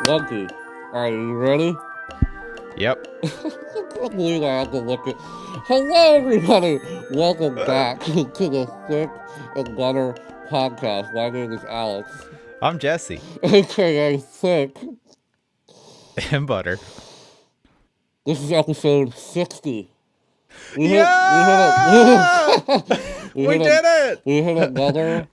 Lucky. Are you ready? Yep. We have to look at. Hello, everybody. Welcome back to the Thicc and Gunner podcast. My name is Alex, I'm Jesse. aka Thicc. And Butter. This is episode 60. Yeah! We did it! We hit another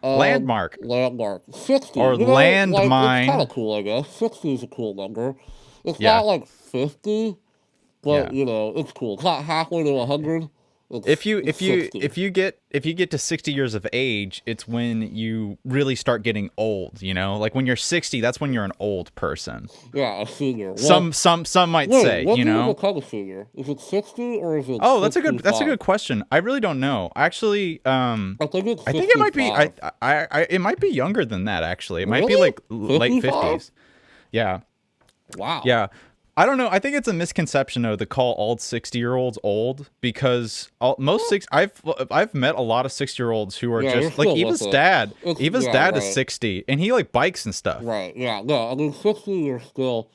Landmark. landmark. 60. Or It's landmine. kind of cool, I guess. 60 is a cool number. It's Yeah. not like 50, but Yeah. it's cool. It's not halfway to 100. If you 60. get to 60 years of age, it's when you really start getting old, you know? Like when you're 60, that's when you're an old person. Yeah, a senior. Some might say, what you do you know. become a senior? Is it 60 or is it? Oh, that's a good 65? question. I really don't know. Actually, I think it's 65. I think it might be it might be younger than that actually. It might be Really? like late 55? 50s. Yeah. Wow. Yeah. I don't know. I think it's a misconception though to call all 60-year-olds old because I've met a lot of 60-year-olds who are Yeah, you're just like still Eva's with it. dad. It's- Eva's yeah, dad is right. 60 and he like bikes and stuff. Right. Yeah. No. I mean, 60. You're still.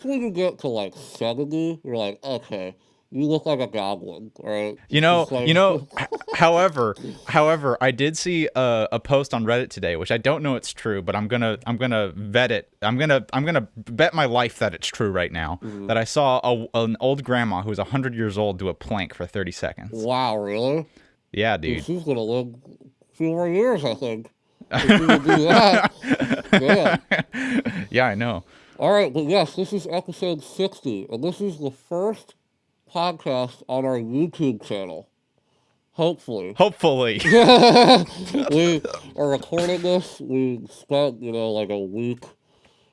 So when you get to like 70, you're like, okay, you look like a goblin, right? You know, It's just like- however, I did see a post on Reddit today, which I don't know it's true, but I'm gonna vet it. I'm gonna bet my life that it's true right now. Mm-hmm. That I saw an old grandma who's 100 years old do a plank for 30 seconds. Wow, really? Yeah, Dude, dude. she's gonna live a few more years, I think. If she can do that. Yeah. Yeah, I know. All right, but yes, this is episode 60, and this is the first podcast on our YouTube channel. Hopefully. Hopefully. We are recording this. We spent, like a week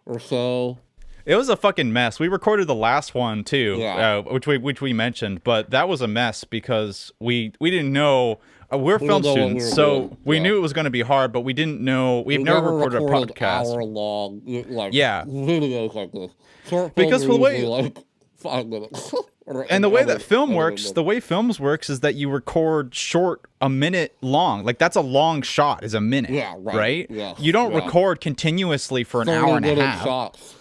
or so. It was a fucking mess. We recorded the last one too, Yeah. which we mentioned, but that was a mess because we didn't know. We're We film didn't know what we students, were so doing. we Yeah. knew it was going to be hard, but we didn't know. We've We never recorded a recorded podcast. hour-long, Yeah. videos like this. Short Because films for the are way- usually, like 5 minutes. And the way that film edited works, them. the way films works is that you record short, a minute long. Like that's a long shot, is a minute. Yeah, right. Yes, You don't yeah. record continuously for an hour and a 30-minute half. shots.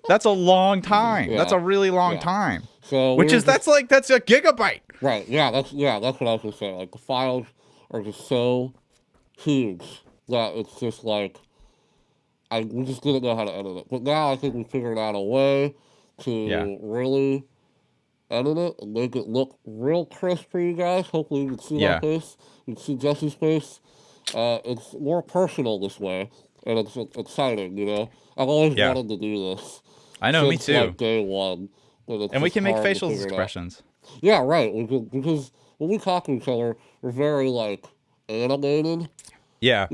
That's a long time. Yeah. That's a really long Yeah. time. So Which we is were just- that's a gigabyte. right. That's what I was gonna say. Like the files are just so huge that it's just like we just didn't know how to edit it. But now I think we figured out a way to Yeah. really edit it and make it look real crisp for you guys. Hopefully you can see Yeah. my face. You can see Jesse's face. It's more personal this way, and it's exciting. I've always Yeah. wanted to do this. I know, me since, too. Like day one. But it's And we just can make hard to facial figure it out. expressions. Yeah, right. Because when we talk to each other, we're very like animated, Yeah.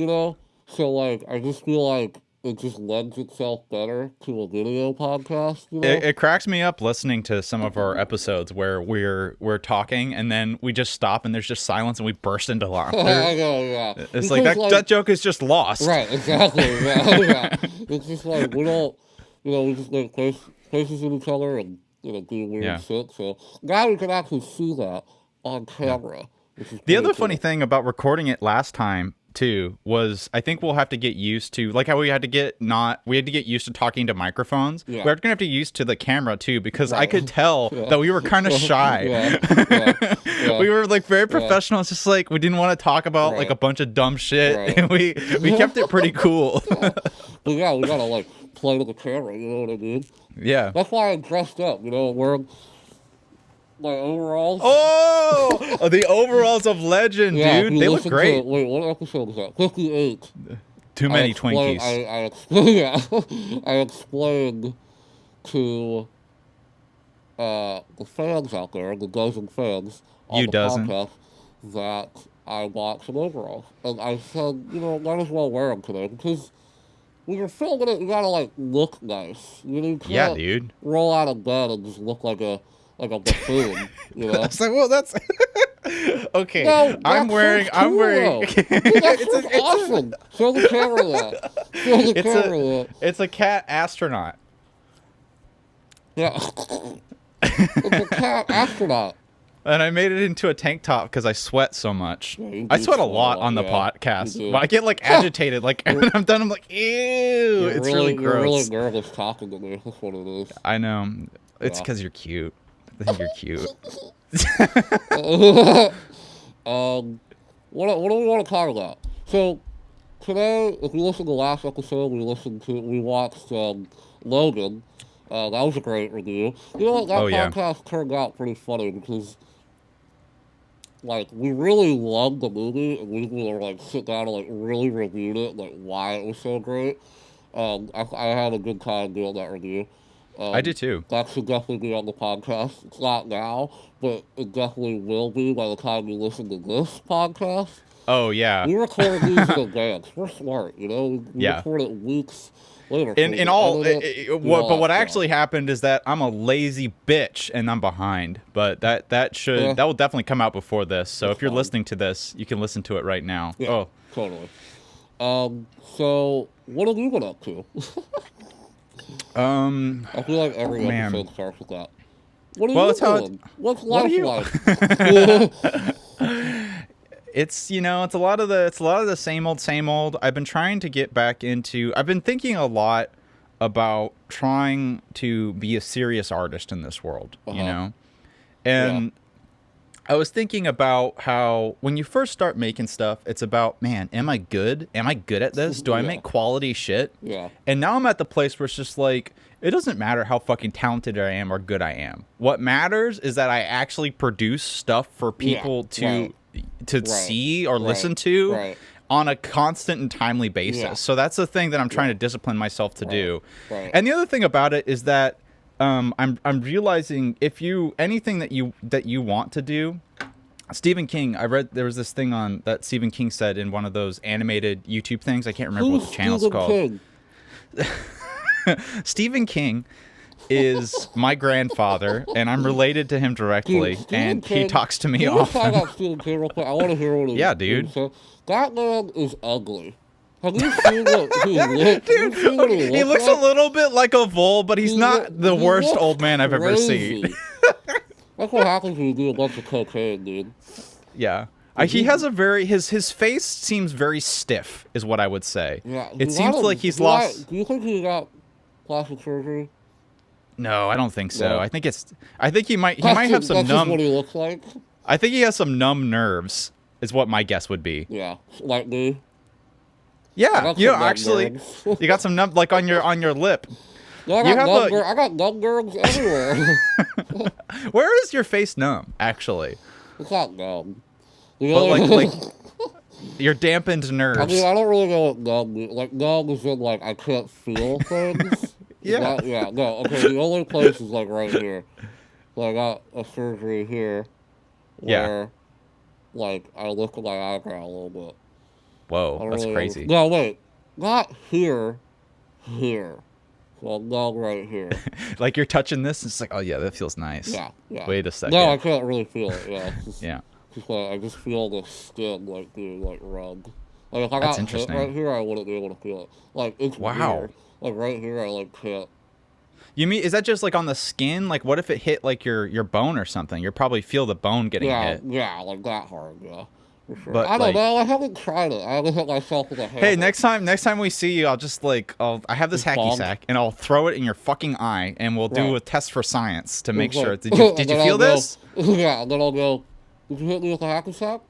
So like I just feel like it just lends itself better to a video podcast. It cracks me up listening to some of our episodes where we're talking and then we just stop and there's just silence and we burst into laughter. I know, yeah. It's like that joke is just lost. Right, exactly. Yeah, yeah. It's just like we don't, we just make faces at each other and do weird Yeah. shit. So now we can actually see that on camera. Which is The other pretty funny cool. thing about recording it last time too was I think we'll have to get used to like how we had to get used to talking to microphones. Yeah. We're gonna have to get used to the camera too because I Right. could tell that we were kind of shy. Yeah. We were like very professional. It's just like we didn't want to talk about like Right. a bunch of dumb shit, Right. and we kept it pretty cool. But yeah, we gotta like play to the camera. You know what I mean? Yeah. That's why I'm dressed up. Wearing my overalls. Oh, the overalls of legend, Yeah, dude. if you They look listen great. wait, what episode was that? 58. Too many Twinkies. I explained to the fans out there, the dozen fans on You the dozen. podcast, that I bought some overalls. And I said, might as well wear them today because when you're filming it, you gotta like look nice. You can't Yeah, dude. roll out of bed and just look like a buffoon. It's like, well, that's okay. No, I'm wearing. though. Dude, that's awesome. Show the camera that. Show the camera that. It's a cat astronaut. Yeah. It's a cat astronaut. And I made it into a tank top because I sweat so much. Yeah, you I do sweat a sweat lot a lot, on the yeah, podcast. you do. But I get like agitated. Like when I'm done, I'm like, ew. It's really You're really gross. nervous talking to me. That's what it is. I know. It's Yeah. because you're cute. I think you're cute. What do we want to talk about? So today, if you listen to the last episode, we watched Logan. That was a great review. You know what? That Oh, yeah. podcast turned out pretty funny because, like, we really loved the movie, and we were like sit down and like really reviewed it, like why it was so great. I had a good time doing that review. I do too. That should definitely be on the podcast. It's not now, but it definitely will be by the time you listen to this podcast. Oh, yeah. We record these in advance. We're smart, you know. We Yeah. record it weeks later. so we In can all, edit it, do what all but that what stuff. actually happened is that I'm a lazy bitch and I'm behind. But that Yeah. will definitely come out before this. So That's if you're fine. listening to this, you can listen to it right now. Yeah, Oh, totally. So what have you been up to? I feel like every Man. episode starts with that. What are Well, you it's how doing? What's what are life you- like? it's it's a lot of the same old. I've been trying to get back into. I've been thinking a lot about trying to be a serious artist in this world. You Uh-huh. know, and I was thinking about how when you first start making stuff, it's about, man, am I good? Am I good at this? Do I Yeah. make quality shit? Yeah. And now I'm at the place where it's just like, it doesn't matter how fucking talented I am or good I am. What matters is that I actually produce stuff for people right. to see or right, listen to right. on a constant and timely basis. Yeah. So that's the thing that I'm trying to discipline myself to do. right. And the other thing about it is that I'm realizing if you anything that you want to do. Stephen King, I read there was this thing on that Stephen King said in one of those animated YouTube things. I can't remember what the channel's Stephen called. King? Stephen King is my grandfather, and I'm related to him directly, Stephen and he King- talks to me Can you talk often. about Stephen King real quick? I want to hear what he Yeah, dude. So that man is ugly. Have you seen what he looks? Dude, he looks a little bit like a vole, but he's not the worst old man I've ever seen. That's what happens when you do a bunch of cocaine, dude. Yeah. He has a very his face seems very stiff, is what I would say. Yeah. It seems like he's lost. Do you think he got plastic surgery? No, I don't think so. No. I think he might have some That's just what numb. he looks like. I think he has some numb nerves. Is what my guess would be. Yeah, like me. Yeah, got you some numb actually, nerves. you got some numb like on your lip. Yeah, I You got have I got numb nerves everywhere. Where is your face numb? Actually, It's not numb. The but only- like your dampened nerves. I mean, I don't really know what numb means. Like, numb is in, like, I can't feel things. Yeah. No, okay, the only place is, like, right here. So I got a surgery here Yeah. where, like, I lift my eyebrow a little bit. I Whoa, don't that's really crazy. No, wait. Not here. Here. So I'm numb right here. Like you're touching this, it's like, oh yeah, that feels nice. Yeah, yeah. Wait a second. No, I can't really feel it, yeah. It's just, Yeah. just like, I just feel the skin, like, being, like, rubbed. Like, if I That's got hit interesting. right here, I wouldn't be able to feel it. Like, it's Wow. weird. Like, right here, I, like, can't. You mean is that just like on the skin? Like what if it hit like your bone or something? You'll probably feel the bone getting hit. Yeah, like that hard, yeah. For sure. But, I don't like- know, I haven't tried it. I haven't hit myself with a hammer. Hey, next time we see you, I'll just like I have this Just hacky bonk. sack and I'll throw it in your fucking eye and we'll do Right. a test for science to make It's sure. like- Did you and then feel I'll go- this? Yeah, and then I'll go, did you hit me with a hacky sack?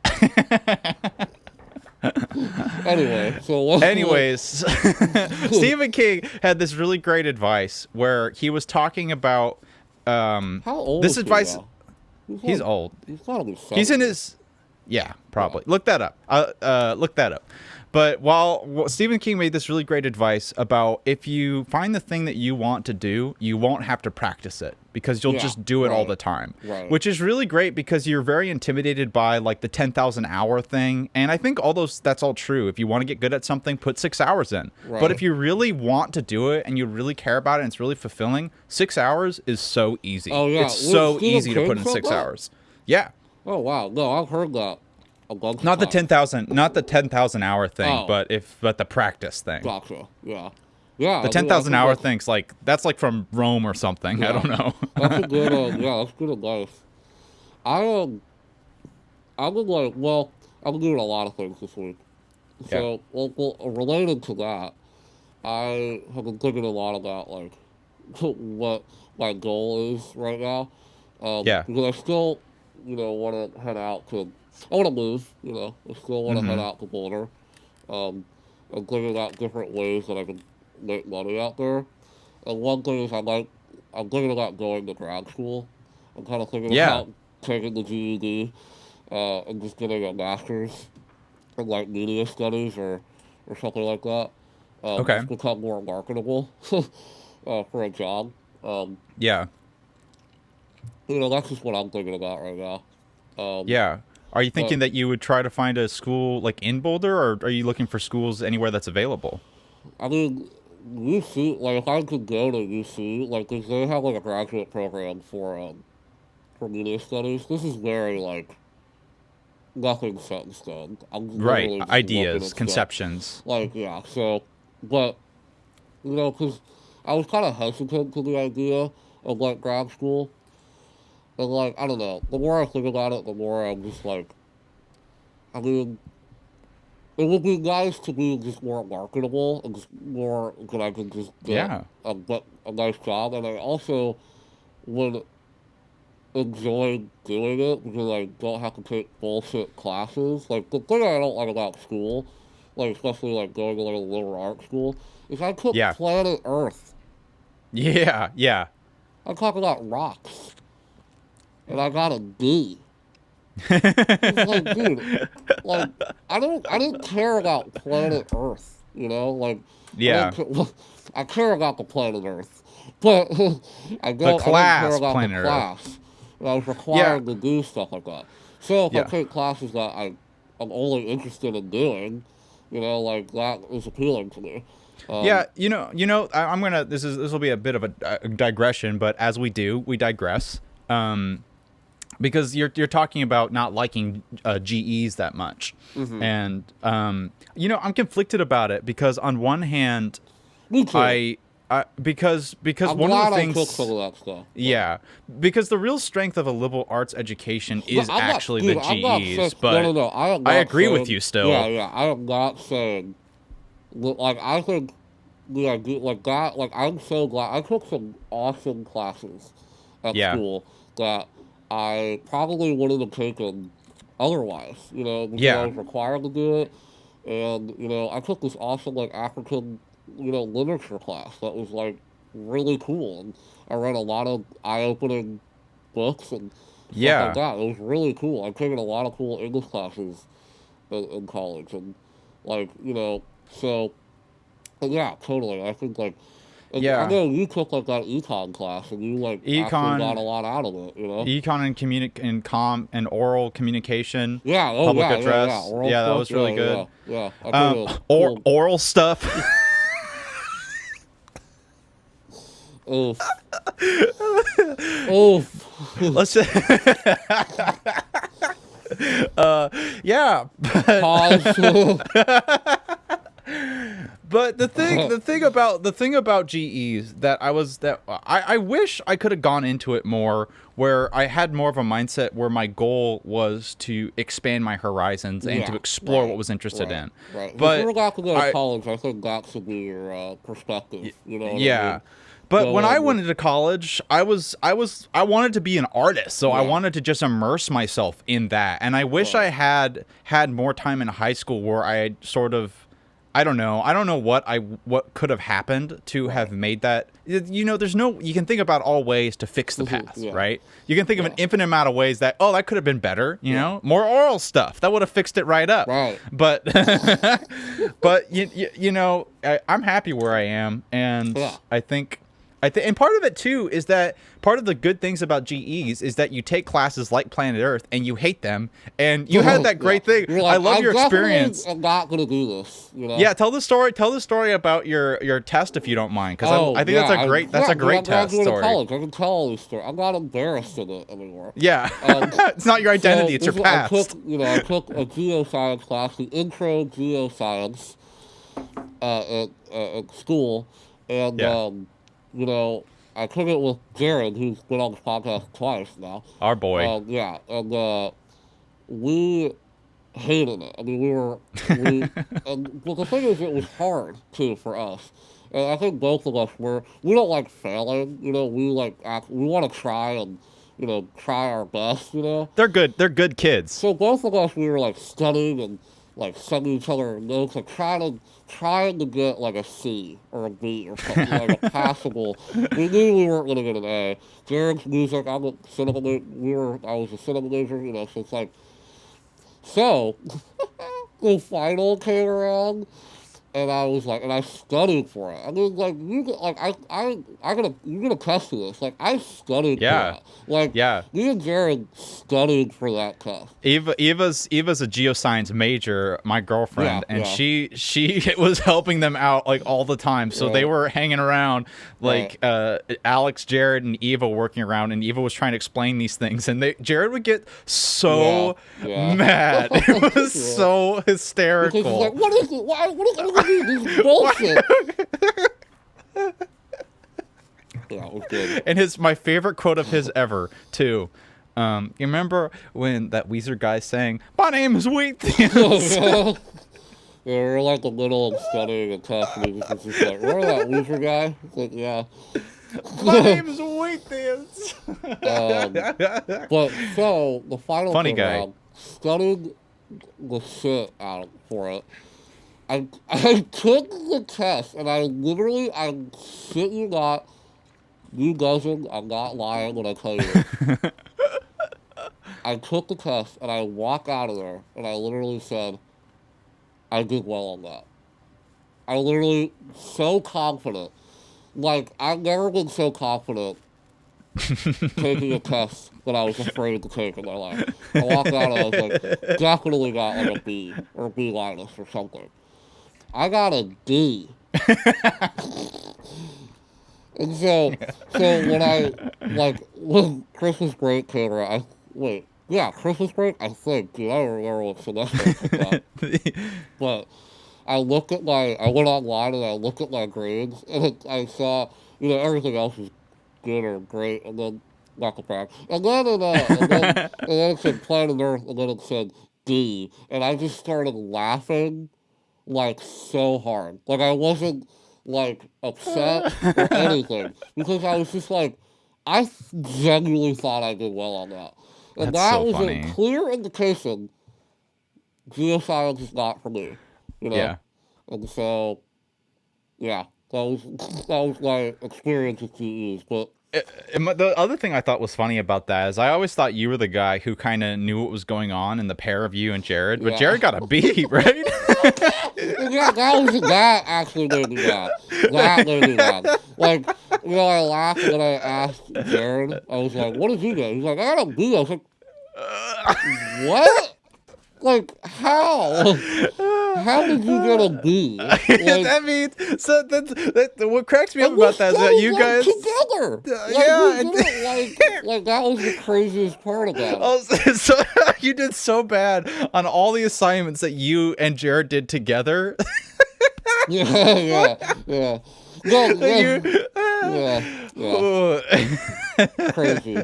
Anyway, so what? Anyways, Stephen King had this really great advice where he was talking about How old this is he advice. now? He's like- old. He's gotta be 70. He's in his, yeah, probably. Look that up. Look that up. But while Stephen King made this really great advice about if you find the thing that you want to do, you won't have to practice it because you'll Yeah, just do it all right, the time. right. Which is really great because you're very intimidated by like the 10,000 hour thing. And I think that's all true. If you want to get good at something, put 6 hours in. But Right. if you really want to do it and you really care about it and it's really fulfilling, 6 hours is so easy. Oh, yeah. It's Wait, so Stephen easy to King put in said 6 that? hours. Yeah. Oh, wow. No, I've heard that a bunch of Not the times. 10,000 hour thing, Oh. but the practice thing. Gotcha, yeah. Yeah. The 10,000 hour thing's like that's like from Rome or something. I Yeah. don't know. That's a good, yeah, that's good advice. I I've been like, well, I've been doing a lot of things this week. Yeah. So, related to that, I have been thinking a lot about like what my goal is right now. Yeah. Because I still, want to head out to. I want to move. I still want to head Mm-hmm. out to Boulder. Um, and thinking about different ways that I can make money out there. And one thing is I'm thinking about going to grad school. I'm kind of thinking Yeah. about taking the GED and just getting a master's in like media studies or something like that. Okay. Just become more marketable for a job. Um, Yeah. that's just what I'm thinking about right now. Um, Yeah. Are you but thinking that you would try to find a school like in Boulder, or are you looking for schools anywhere that's available? I mean, UC, like if I could go to UC, like 'cause they have like a graduate program for media studies. This is very like nothing set in stone. I'm Right. literally just looking Ideas, at stuff. conceptions. Like yeah, so but because I was kind of hesitant to the idea of like grad school, and like I don't know. The more I think about it, the more I'm just like, I mean, it would be nice to be just more marketable and just more that I could just Yeah. get a nice job, and I also would enjoy doing it because I don't have to take bullshit classes. Like the thing I don't like about school, like especially like going to like a liberal arts school, is I took Yeah. planet Earth. Yeah. Yeah. I talk about rocks, and I got a D. It's like, dude, like I didn't care about planet Earth. Like I Yeah. didn't. I care about the planet Earth, but The I didn't care class, about the planet Earth. class. And I was Yeah. required to do stuff like that. So if I Yeah. take classes that I'm only interested in doing, like that is appealing to me. Yeah, Um, I'm gonna. This will be a bit of a digression, but as we do, we digress. Because you're talking about not liking GEs that much, and I'm conflicted about it because on one hand, Me too. because I'm one of the glad I took some things. of that stuff. But, Yeah, because the real strength of a liberal arts education but is I'm not, actually the dude. I'm not saying GEs, no, no, but no. I am I not agree with saying. you Yeah, still. yeah. I am not saying. Like I think the idea, like that, like I'm so glad I took some awesome classes at Yeah, school that I probably wouldn't have taken otherwise. Because I yeah, was required to do it, and I took this awesome like African, literature class that was like really cool, and I read a lot of eye-opening books and stuff like yeah. that. It was really cool. I've taken a lot of cool English classes in college, and like so. Yeah, totally. I think like I Yeah, know you took like that econ class and you like actually got econ, a lot out of it. econ and and oral communication, Yeah. Oh public yeah. Yeah. Yeah. address. Oral Yeah, that stuff. was Yeah. really Yeah. good. Yeah. I think it was Or cool. oral stuff. Oof. Oof. Let's say, yeah, Pause. but the thing about GEs I wish I could have gone into it more, where I had more of a mindset where my goal was to expand my horizons and to Yeah. explore what Right. was interested Right. in. Right. If But you're about to go to I college, I think that should be your perspective. You know what I Yeah. mean? But when Go I in went with into college, I wanted to be an artist, so I yeah. wanted to just immerse myself in that. And I wish I Right. had more time in high school where I sort of I don't know what could have happened to have Right. made that. There's no, you can think about all ways to fix the past, Yeah. right? You can think of an Yeah. infinite amount of ways that that could have been better, Yeah. more oral stuff that would have fixed it right up. Right. But but I'm happy where I am, and Yeah. and part of it too is that part of the good things about GEs is that you take classes like Planet Earth and you hate them, and you had that great Yeah. thing. You're I like, love your experience. I'm not gonna do this. Yeah, tell the story. Tell the story about your test if you don't mind, because I think yeah, that's a great I'm test graduating story. college. I can tell all these stories. I'm not embarrassed of it anymore. Yeah, Um, it's not your identity; so it's your this is- past. I took a geoscience class, the intro geoscience, at school, and Yeah. you know, I took it with Jared, who's been on the podcast twice now. Our boy. Yeah, and we hated it. I mean, but the thing is, it was hard too for us. And I think both of us we don't like failing, we we want to try and, try our best, They're good kids. So both of us, we were like studying and like sending each other notes, like trying to get like a C or a B or something, like a passable. We knew we weren't gonna get an A. Jared's music, I was a cinema major, so it's like, so the final came around, and I was like, and I studied for it. I mean, like you're gonna test this. Like I studied for that. Like me and Jared studied for that test. Eva's a geoscience major, my girlfriend, and she was helping them out like all the time. So they were hanging around like Alex, Jared, and Eva working around, and Eva was trying to explain these things, and Jared would get so mad. It was so hysterical. Because he's like, what is it? What is it? This is bullshit. Yeah, it was good. And my favorite quote of his ever too. You remember when that Weezer guy sang, "My name is Wheat"? Yeah, we're like a little studying and testing. It's just like, remember that Weezer guy? It's like, yeah. My name is Wheat. But so the final funny guy round, studied the shit out for it. I took the test, and I shit you not, you doesn't, I'm not lying when I tell you this. I took the test, and I walked out of there, and I literally said, I did well on that. I literally, so confident. Like, I've never been so confident taking a test that I was afraid to take in my life. I walked out, and I was like, definitely got like a B, or B- or something. I got a D. And so when Christmas break came around, Christmas break, I think, dude, I don't remember what semester it was. But I went online and I looked at my grades, and I saw, everything else was good or great, and then not the fact. And then it said Planet Earth, and then it said D, and I just started laughing like so hard. Like I wasn't like upset or anything, because I was just like, I genuinely thought I did well on that. And That's that so was funny. a clear indication geoscience is not for me. Yeah. And so that was my experience with GEs. But the other thing I thought was funny about that is I always thought you were the guy who kind of knew what was going on in the pair of you and Jared, but Jared got a B, right? that actually made me mad. That made me mad. Like, I laughed when I asked Jared. I was like, what did you get? He's like, I got a B. I was like, what? Like, how? How did you get a B? Like, I mean, so that's what cracks me up about that is that you guys together. Like that was the craziest part about it. Oh, so you did so bad on all the assignments that you and Jared did together. Yeah. No, crazy.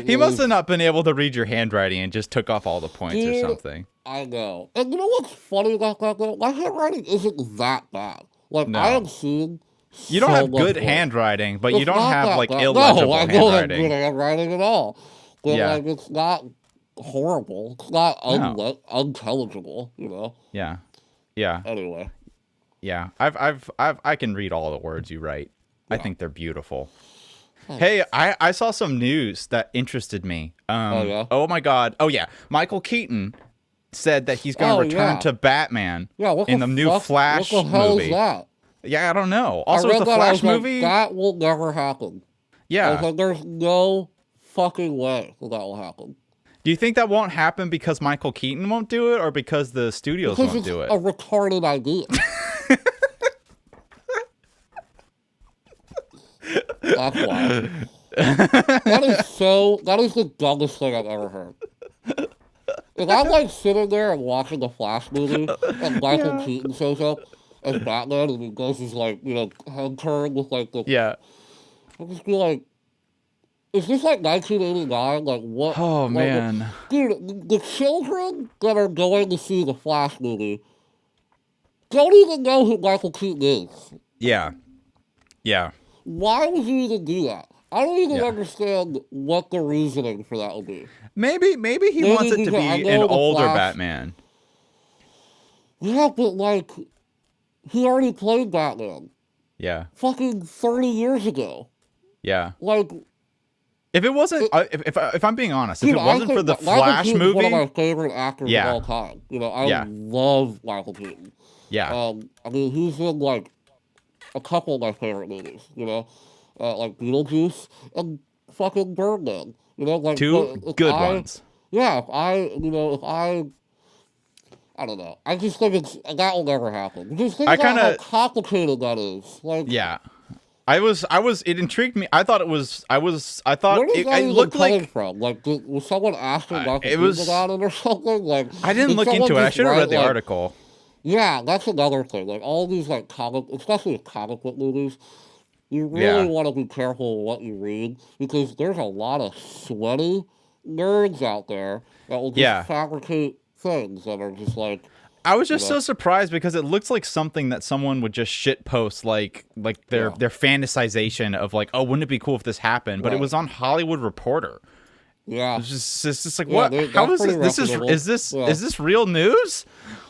He must have not been able to read your handwriting and just took off all the points or something. I know. And you know what's funny about that, though? My handwriting isn't that bad. Like, No. I have seen You don't have good handwriting, but you don't have, like, bad. illegible No, I handwriting. don't have good handwriting at all. But, Yeah. like, it's not horrible. It's not unintelligible, Yeah. Anyway. Yeah. I can read all the words you write. I think they're beautiful. Hey, I saw some news that interested me. Oh my God. Oh yeah, Michael Keaton said that he's going to return to Batman in the new Flash what the hell movie. Is that? Yeah, I don't know. Also, the Flash movie. That will never happen. Yeah. I was like, there's no fucking way that will happen. Do you think that won't happen because Michael Keaton won't do it, or because the studios won't do it? It's a retarded idea. That's why. That is the dumbest thing I've ever heard. If I'm like sitting there and watching the Flash movie and Michael Keaton shows up as Batman and he does his like, head turn with like the I'll just be like, is this like 1989? Like what? Oh Like, man. dude, the children that are going to see the Flash movie don't even know who Michael Keaton is. Yeah. Yeah. Why would you even do that? I don't even Yeah. understand what the reasoning for that would be. Maybe he Maybe wants it to because I be an know the older Flash. Batman. Yeah, but like, he already played Batman Yeah. fucking 30 years ago. Yeah. Like, If it wasn't, if I'm being honest, if dude, it wasn't for the Michael Flash Keaton is one of movie, my favorite actors of all time. You know, I Yeah. love Michael Keaton. yeah, I mean, he's in like a couple of my favorite movies. You know, like Beetlejuice and fucking Birdman. You know, like two if good I, ones. yeah, I don't know. I just think that will never happen. Just think I about kind how of, complicated that is. Like, yeah. It intrigued me. I thought where does that it even looked coming like, from? Like, was someone asking Michael it Keaton was, about it or something? Like, I didn't did look someone into it. I just should have read write, the like, article. yeah, that's another thing. Like, all these, like, especially with comic book movies, you really Yeah. want to be careful what you read because there's a lot of sweaty nerds out there that will just Yeah. fabricate things that are just like, I was you just know, so surprised because it looks like something that someone would just shit post, like yeah, their fantasization of like, oh, wouldn't it be cool if this happened? But it right. was on Hollywood Reporter. Yeah. It's just like, Yeah, what? How that's is pretty this? reputable. Yeah. Is this real news?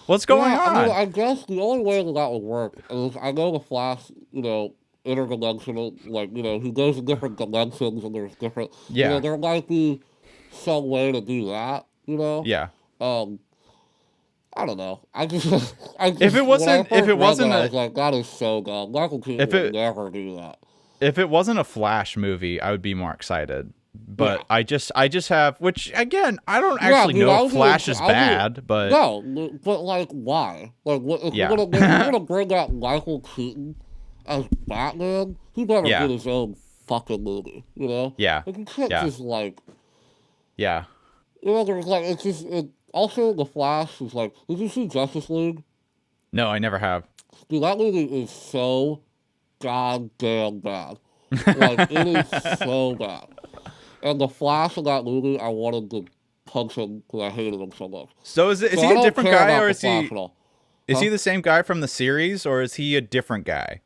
What's going Yeah, I mean, on? I guess the only way that would work is I know the Flash, you know, interdimensional, like, you know, he goes in different dimensions and there's different, you know, Yeah, there might be some way to do that, you know? yeah. Um, I don't know. If it when I wasn't, if first it read that, wasn't I a, was like, that is so dumb. Michael Keaton if would it, never do that. if it wasn't a Flash movie, I would be more excited. Yeah. But I just have, which again, I don't Yeah, actually dude, know I if was gonna, Flash is I was bad, but no, but like, why? Like, what, if yeah, if you're gonna bring out Michael Keaton as Batman, he better yeah, get his own fucking movie, you know? yeah, Like, you can't yeah, just like, yeah. you know, there's like, also, The Flash is like, did you see Justice League? No, I never have. Dude, that movie is so goddamn bad. Like, it is so bad. And the Flash in that movie, I wanted to punch him because I hated him so much. So is So he I a don't different care guy, about or the Flash at all. is Huh? he the same guy from the series, or is he a different guy?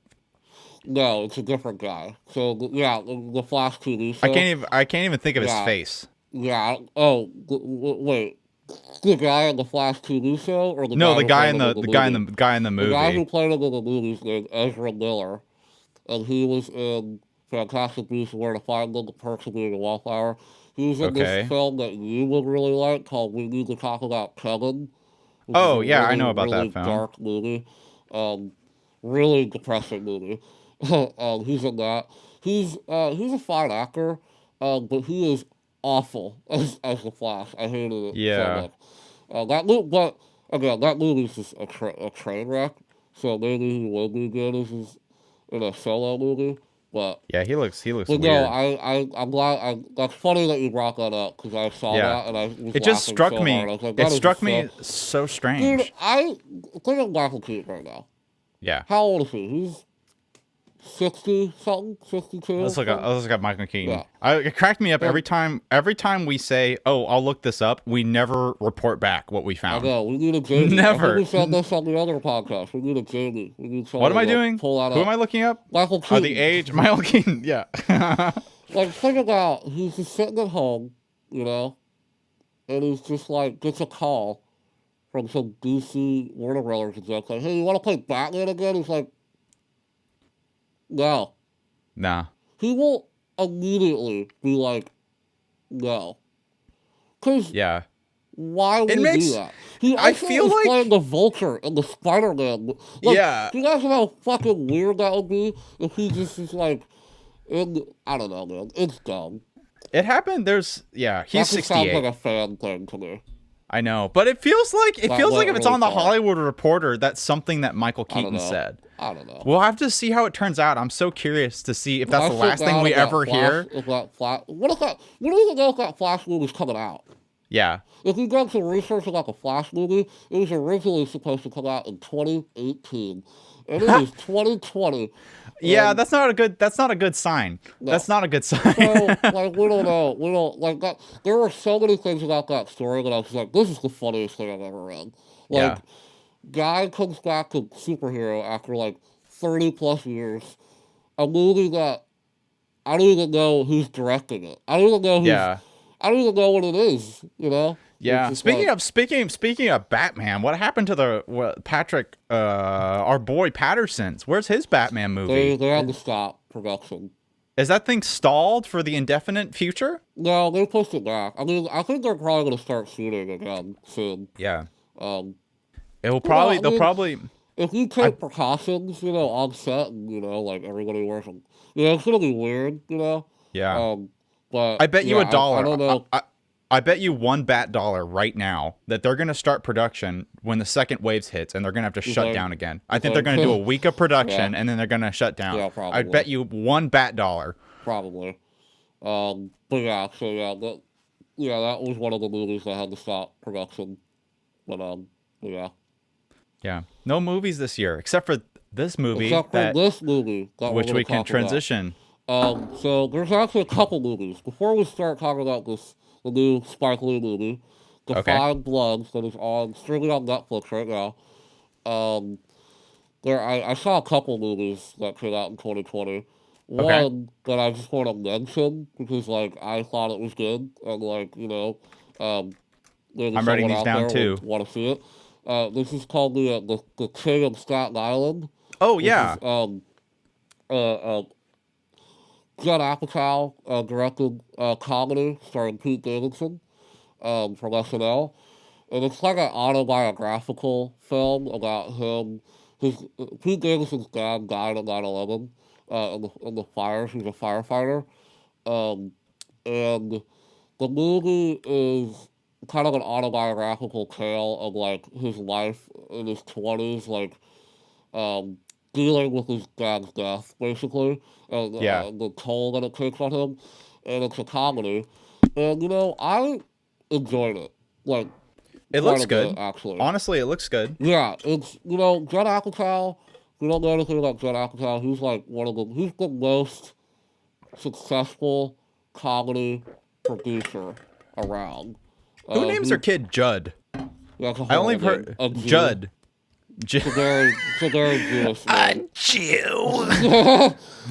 No, it's a different guy. So yeah, the Flash TV show. I can't even think of his Yeah, face. yeah. Oh, wait, the guy in the Flash TV show or the No, guy who played him in the movie? the guy in the The guy who movie. played him in the movie is named Ezra Miller, and he was in Fantastic Beasts: Where to Find Them, The Perks of Being a Wallflower. He was in this Okay. film that you would really like called We Need to Talk About Kevin, which is a Oh yeah, I really, know about really that film. dark movie. Um, really depressing movie. He's in that. He's a fine actor, but he is awful as the Flash. I hated it so Yeah, much. But again, that movie's just a train wreck. So maybe he will be good in a solo movie. yeah. He looks But no, weird. I'm glad. That's funny that you brought that up because I saw Yeah, that and I was it just laughing struck so hard. me. I was like, It that is just struck so. me so Dude, strange. I think of Michael Keaton right now. Yeah. How old is he? He's 60 something, 62 something. Let's look at Michael Keaton. Yeah. It cracked me up Yeah. every time we say, "Oh, I'll look this up." We never report back what we I found. know. We need a Jamie. I think Never. we said this on the other podcast. We need a Jamie. We need What am I someone to doing? pull that Who am up. I looking up? Michael Oh, Keaton. the age. Michael Keaton. Yeah. Like, think about, he's just sitting at home, you know, and he's just like, gets a call from some DC Warner Brothers exec, like, hey, you want to play Batman again? He's like, no. Nah. He will immediately be like, no. Because Yeah. why would It he do makes. that? He I also feel is like. playing the Vulture in the Spider-Man. Like, Yeah. do you guys know how fucking weird that would be if he just is like, I don't know, man. It's dumb. It happened. Yeah. He's That just sounds 68. like a fan thing to me. I know, but it feels like That if went it's really on the far. Hollywood Reporter, that's something that Michael I don't Keaton know. said. I don't know. We'll have to see how it turns out. I'm so curious to see if When that's I the sit last thing down we and that ever Flash, hear. if that Flash, what if that? We don't even know if that Flash movie's coming out. Yeah. If you done some research about the Flash movie, it was originally supposed to come out in 2018, and it is 2020, Yeah, and that's not a good. That's not a good sign. That's no. not a good sign. So, like, we don't know. We don't, like, that. There were so many things about that story that I was like, this is the funniest thing I've ever read. Like, Yeah. guy comes back to superhero after, like, 30 plus years. A movie that I don't even know who's directing it. Yeah. I don't even know what it is, you know? It's Yeah. just like, Speaking of Batman, what happened to Patrick our boy Patterson's? Where's his Batman movie? they had to stop production. Is that thing stalled for the indefinite future? No, they pushed it back. I mean, I think they're probably going to start shooting again soon. Yeah. Um, It will you know, probably I they'll mean, probably if you I take precautions, you know, on set, and, you know, like everybody wears them, you know, it's gonna be weird, you know. yeah. Um, but I bet you yeah, a I dollar. don't know. I bet you one bat dollar right now that they're going to start production when the second waves hits and they're going to have to shut Like, down again. I think they're going to do a week of yeah, production and then they're going to shut down. yeah, I bet probably, you one bat dollar. probably. But yeah, so yeah, that was one of the movies that had to stop production. But yeah, Yeah. No movies this year except for this movie except for that this movie that we're which gonna we can talk about. transition. So there's actually a couple movies. Before we start talking about the new Spike Lee movie, The Okay. Five Bloods, that is on streaming on Netflix right now. Um, I saw a couple movies that came out in 2020. Okay. One that I just want to mention because like I thought it was good and like um, maybe I'm writing someone these out down there too. would want to see it. This is called the King of Staten Island, Oh which is yeah. uh, Judd Apatow directed comedy starring Pete Davidson from SNL, and it's like an autobiographical film about him. His Pete Davidson's dad died on 9/11 in the fires. He's a firefighter, um, and the movie is kind of an autobiographical tale of like his life in his 20s, like um, dealing with his dad's death, basically, and Yeah. the toll that it takes on him. And it's a comedy. And, you know, I enjoyed it, like, It quite looks a bit, good. actually. Honestly, it looks good. Yeah, it's, you know, Judd Apatow, if you don't know anything about Judd Apatow, he's like he's the most successful comedy producer around. Who names their He, kid Judd? that's a I only horrible have name. heard A Jew. Judd. Ju- It's a very Jewish name. Jew.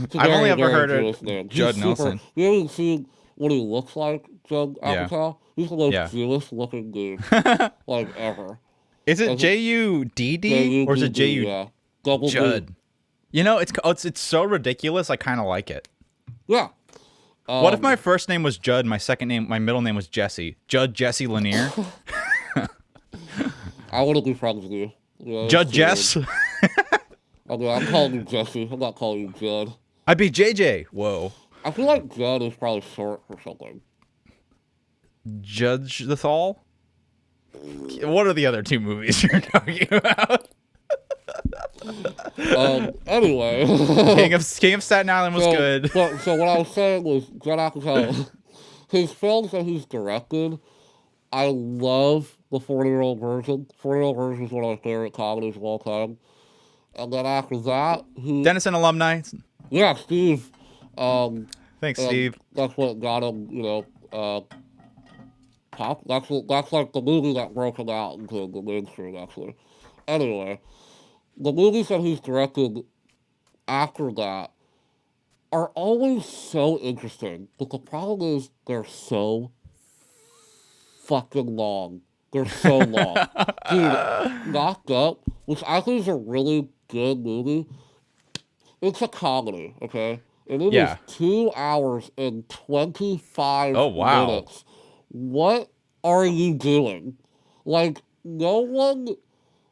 It's a I've only very, ever very heard Jewish of name. Judd He's super. Nelson. You haven't seen what he looks like, Judd Yeah. Apatow? He's the most Yeah. Jewish looking dude, like, ever. Is it Like, Judd or is it J-U-D-D, Ju yeah. Double D. Judd? You know, it's so ridiculous. I kind of like it. Yeah. What if my first name was Judd, my middle name was Jesse? Judd Jesse Lanier? I want to be friends with you. Yeah, Judd it's Jess? weird. I mean, I'm calling you Jesse. I'm not calling you Judd. I'd be JJ. Whoa. I feel like Judd is probably short for something. Judge the Thal? What are the other two movies you're talking about? Anyway. King of Staten Island was good. So what I was saying was, Judd Apatow, his films that he's directed, I love the 40-year-old version. 40-year-old version is one of my favorite comedies of all time. And then after that, Denison alumni. yeah, Steve. Thanks, And Steve. that's what got him, you know, pop. That's like the movie that broke him out into the mainstream, actually. Anyway, the movies that he's directed after that are always so interesting, but the problem is they're so fucking long. They're so long. Dude, Knocked Up, which I think is a really good movie, it's a comedy, okay? And it is Yeah. 2 hours and 25 Oh, wow. minutes. What are you doing? Like, no one,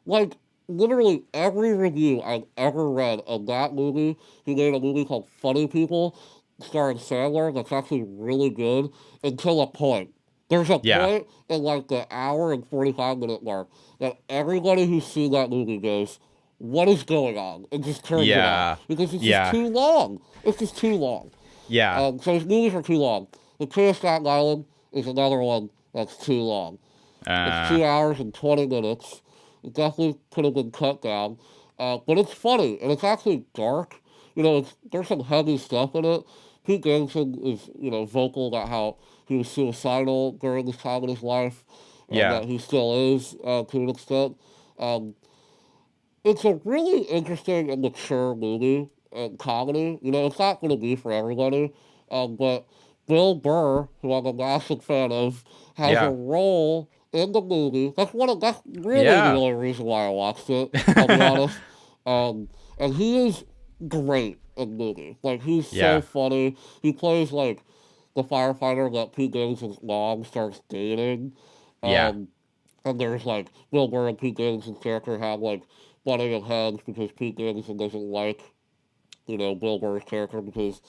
like, literally every review I've ever read of that movie, he made a movie called Funny People, starring Sandler, that's actually really good, until a point. There's a Yeah. point in like the hour and 45-minute mark that everybody who's seen that movie goes, what is going on? And just turns it Yeah. off. Because it's Yeah. just too long. It's just too long. Yeah. So his movies are too long. The King of Staten Island is another one That's too long. It's Uh, 2 hours and 20 minutes. It definitely could have been cut down. But it's funny, and it's actually dark. There's some heavy stuff in it. Pete Davidson is, vocal about how he was suicidal during this time in his life, and yeah. that he still is to an extent. Um, it's a really interesting and mature movie and comedy. It's not going to be for everybody, but Bill Burr, who I'm a massive fan of, has a Yeah. role in the movie. That's really the Yeah. only reason why I watched it. I'll be honest. And he is great in the movie. Like, he's so Yeah. funny. He plays like the firefighter that Pete Davidson's mom starts dating. Yeah. Um, and there's like Bill Burr and Pete Davidson's character have like butting of heads because Pete Davidson doesn't like, Bill Burr's character because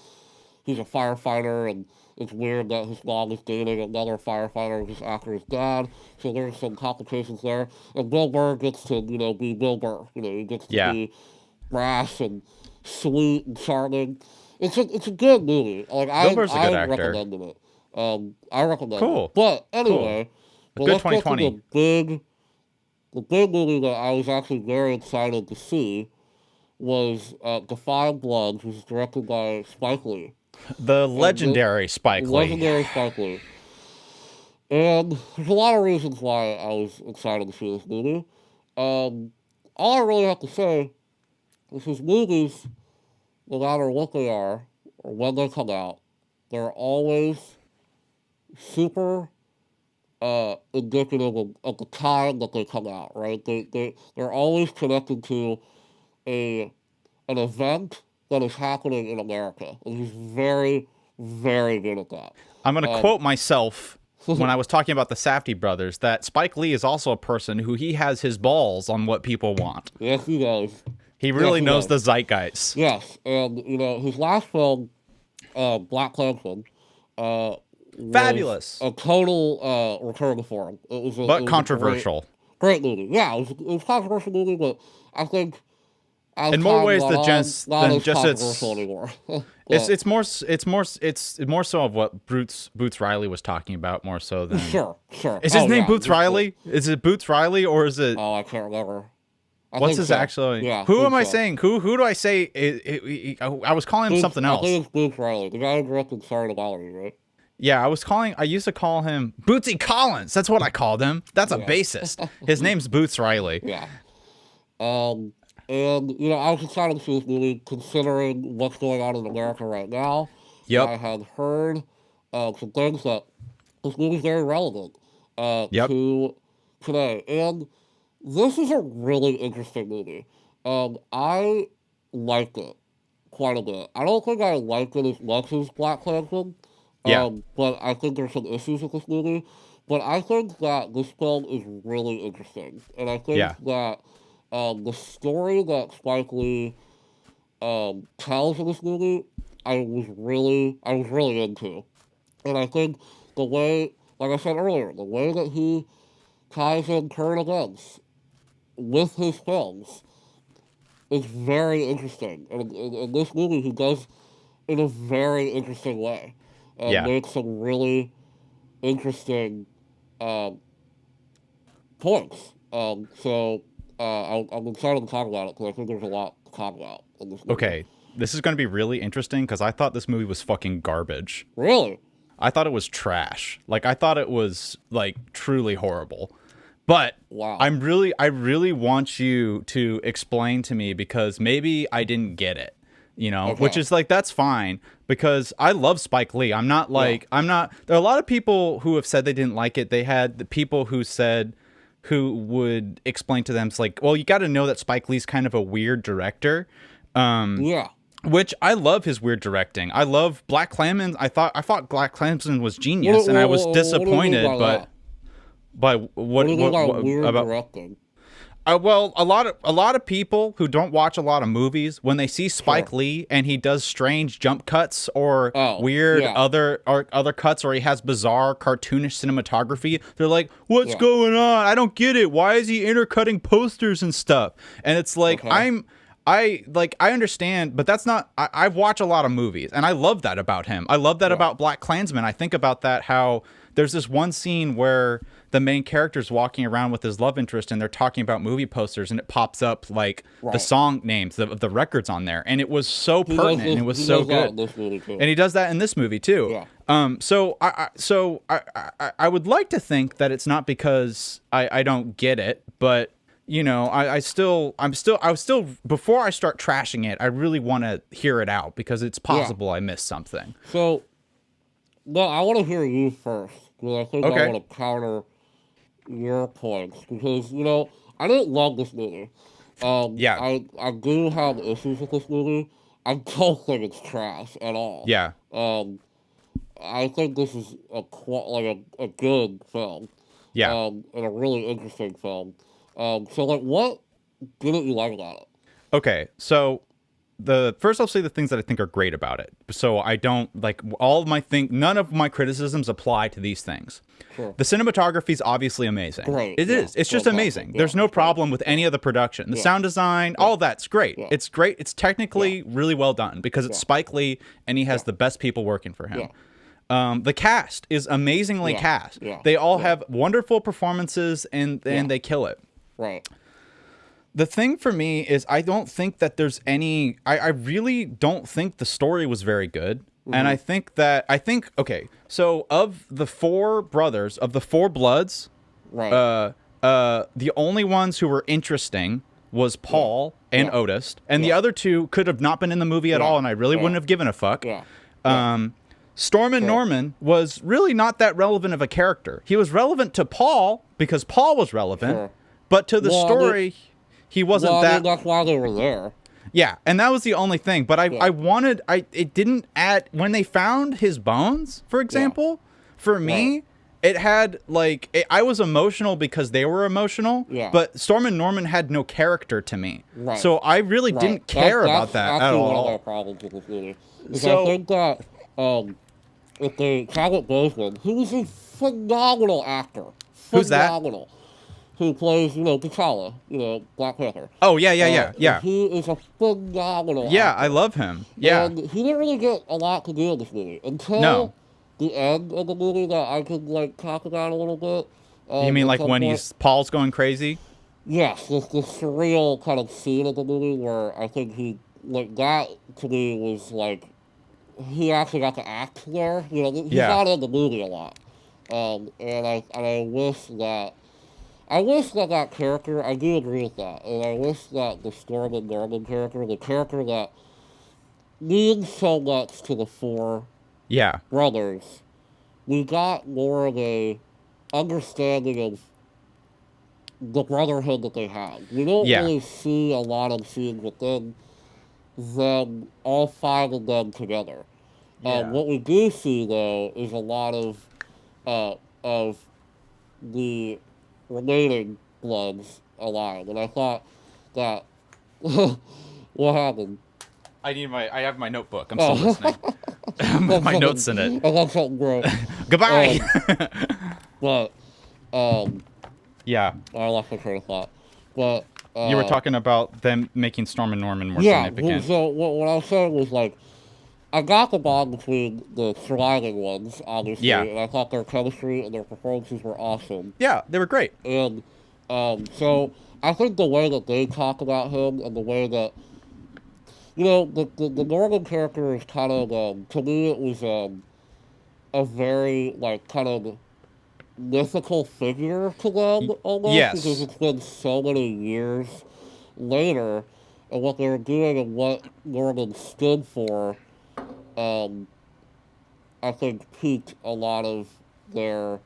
he's a firefighter and it's weird that his mom is dating another firefighter just after his dad. So there's some complications there. And Bill Burr gets to, be Bill Burr. He gets to Yeah. be brash and sweet and charming. It's a good movie. Like Bill Burr's a good I actor. recommended it. I recommend it. Cool. But Cool. anyway, A but good let's get to 2020. the big movie that I was actually very excited to see was Defying Bloods, which is directed by Spike Lee. The And the legendary Spike Lee. legendary Spike Lee. And there's a lot of reasons why I was excited to see this movie. Um, all I really have to say is his movies, no matter what they are or when they come out, they're always super indicative of the time that they come out, right? They're always connected to a an event that is happening in America. And he's very, very good at that. I'm going to Um, quote myself when I was talking about the Safdie brothers that Spike Lee is also a person who he has his balls on what people want. yes, he does. He really he knows the does. zeitgeist. Yes, and his last film, Black Klansman, was Fabulous, a total return for him. It but was a great, controversial. great movie. Yeah, it was a controversial movie, but I think as In more time ways went than on, just not than as just controversial its anymore. it's But, it's more so of what Boots Riley was talking about more so than sure. is his Oh name yeah, Boots Riley? Is it Boots Riley or is it oh, I can't remember. I what's think his so. actual? Yeah, I Who think am I so. saying? Who do I say? I was calling him something I else. think it's Bruce Riley, the guy who directed Sorry to Bother You, right? Yeah, I used to call him Bootsy Collins. That's what I called him. That's a Yeah. bassist. His name's Boots Riley. Yeah. And I was excited to see this movie considering what's going on in America right now. Yep. I had heard some things that this movie's very relevant Yep. to today. And this is a really interesting movie. I liked it quite a bit. I don't think I liked it as much as Black Klansman, Yeah. but I think there's some issues with this movie. But I think that this film is really interesting. And I think Yeah. that the story that Spike Lee tells in this movie, I was really into. And I think the way, like I said earlier, the way that he ties in current events with his films is very interesting. And in this movie, he does in a very interesting way and Yeah. makes some really interesting um, points. I'm excited to talk about it because I think there's a lot to talk about in this movie. Okay. This is going to be really interesting because I thought this movie was fucking garbage. Really? I thought it was trash. Like I thought it was like truly horrible. But Wow. I really want you to explain to me because maybe I didn't get it, which Okay. is like that's fine because I love Spike Lee. I'm not there are a lot of people who have said they didn't like it. They had the people who would explain to them it's like, well, you got to know that Spike Lee's kind of a weird director. Yeah. Which I love his weird directing. I love Black Klansman. I thought Black Klansman was genius, and I was disappointed. By what What do you mean by weird about? directing? Well, a lot of people who don't watch a lot of movies, when they see Spike Sure. Lee and he does strange jump cuts or Oh, weird yeah. other cuts, or he has bizarre cartoonish cinematography, they're like, "What's Yeah. going on? I don't get it. Why is he intercutting posters and stuff?" And it's like Okay. I understand, but that's not. I watch a lot of movies, and I love that about him. I love that about Black Klansman. I think about that how there's this one scene where the main character's walking around with his love interest and they're talking about movie posters and it pops up like the song names of the records on there. And it was so pertinent and it was so good. And he does that in this movie too. Yeah. So I would like to think that it's not because I don't get it, but you know, I'm still before I start trashing it, I really want to hear it out because it's possible I missed something. So, no, I want to hear you first because I think I want to counter your points because you know I didn't love this movie. I do have issues with this movie. I don't think it's trash at all. Yeah. I think this is a good film. Yeah. And a really interesting film. So like, what didn't you like about it? Okay, so I'll say the things that I think are great about it. So I don't like none of my criticisms apply to these things. Sure. The cinematography is obviously amazing. Great. It is. It's just amazing. There's no problem with any of the production. The sound design, all that's great. Yeah. It's great. It's technically really well done because it's Spike Lee and he has the best people working for him. The cast is amazingly cast. Yeah. They all have wonderful performances and they kill it. Right. The thing for me is I don't think that there's any I really don't think the story was very good. And I think okay, so of the four brothers, of the four Bloods, right. The only ones who were interesting was Paul and Otis, and the other two could have not been in the movie at all, and I really wouldn't have given a fuck. Storm and Norman was really not that relevant of a character. He was relevant to Paul because Paul was relevant, but to the story, he wasn't that. That's why they were there. Yeah, and that was the only thing. But it didn't add, when they found his bones, for example, for me, it had, I was emotional because they were emotional, but Storm and Norman had no character to me. Right. So I really didn't care about that at all. That's one of the problems with this movie. So, I think that, if they Chadwick Boseman, who's a phenomenal actor. Who's that? Phenomenal. Who plays, T'Challa, Black Panther. Oh, yeah. He is a phenomenal actor. I love him. Yeah. And he didn't really get a lot to do in this movie until the end of the movie that I could, talk about a little bit. You mean when Paul's going crazy? Yes, this surreal kind of scene of the movie where I think that to me was, he actually got to act there. He's not in the movie a lot. And I wish that character, I do agree with that, and I wish that the Storm and Norman character, the character that means so much to the four brothers, we got more of a understanding of the brotherhood that they have. We don't really see a lot of scenes within them, all five of them together. What we do see, though, is a lot of the remaining Bloods alive, and I thought that what happened? I have my notebook. I'm still listening. With my notes in it. I got something gross. Goodbye. But I lost my train of thought. But you were talking about them making Storm and Norman more significant. So what I was saying was I got the bond between the surviving ones, obviously, and I thought their chemistry and their performances were awesome. Yeah, they were great. And so I think the way that they talk about him and the way that, the Norman character is kind of, to me, it was a very, kind of mythical figure to them, almost, because it's been so many years later, and what they were doing and what Norman stood for, I think piqued a lot of their,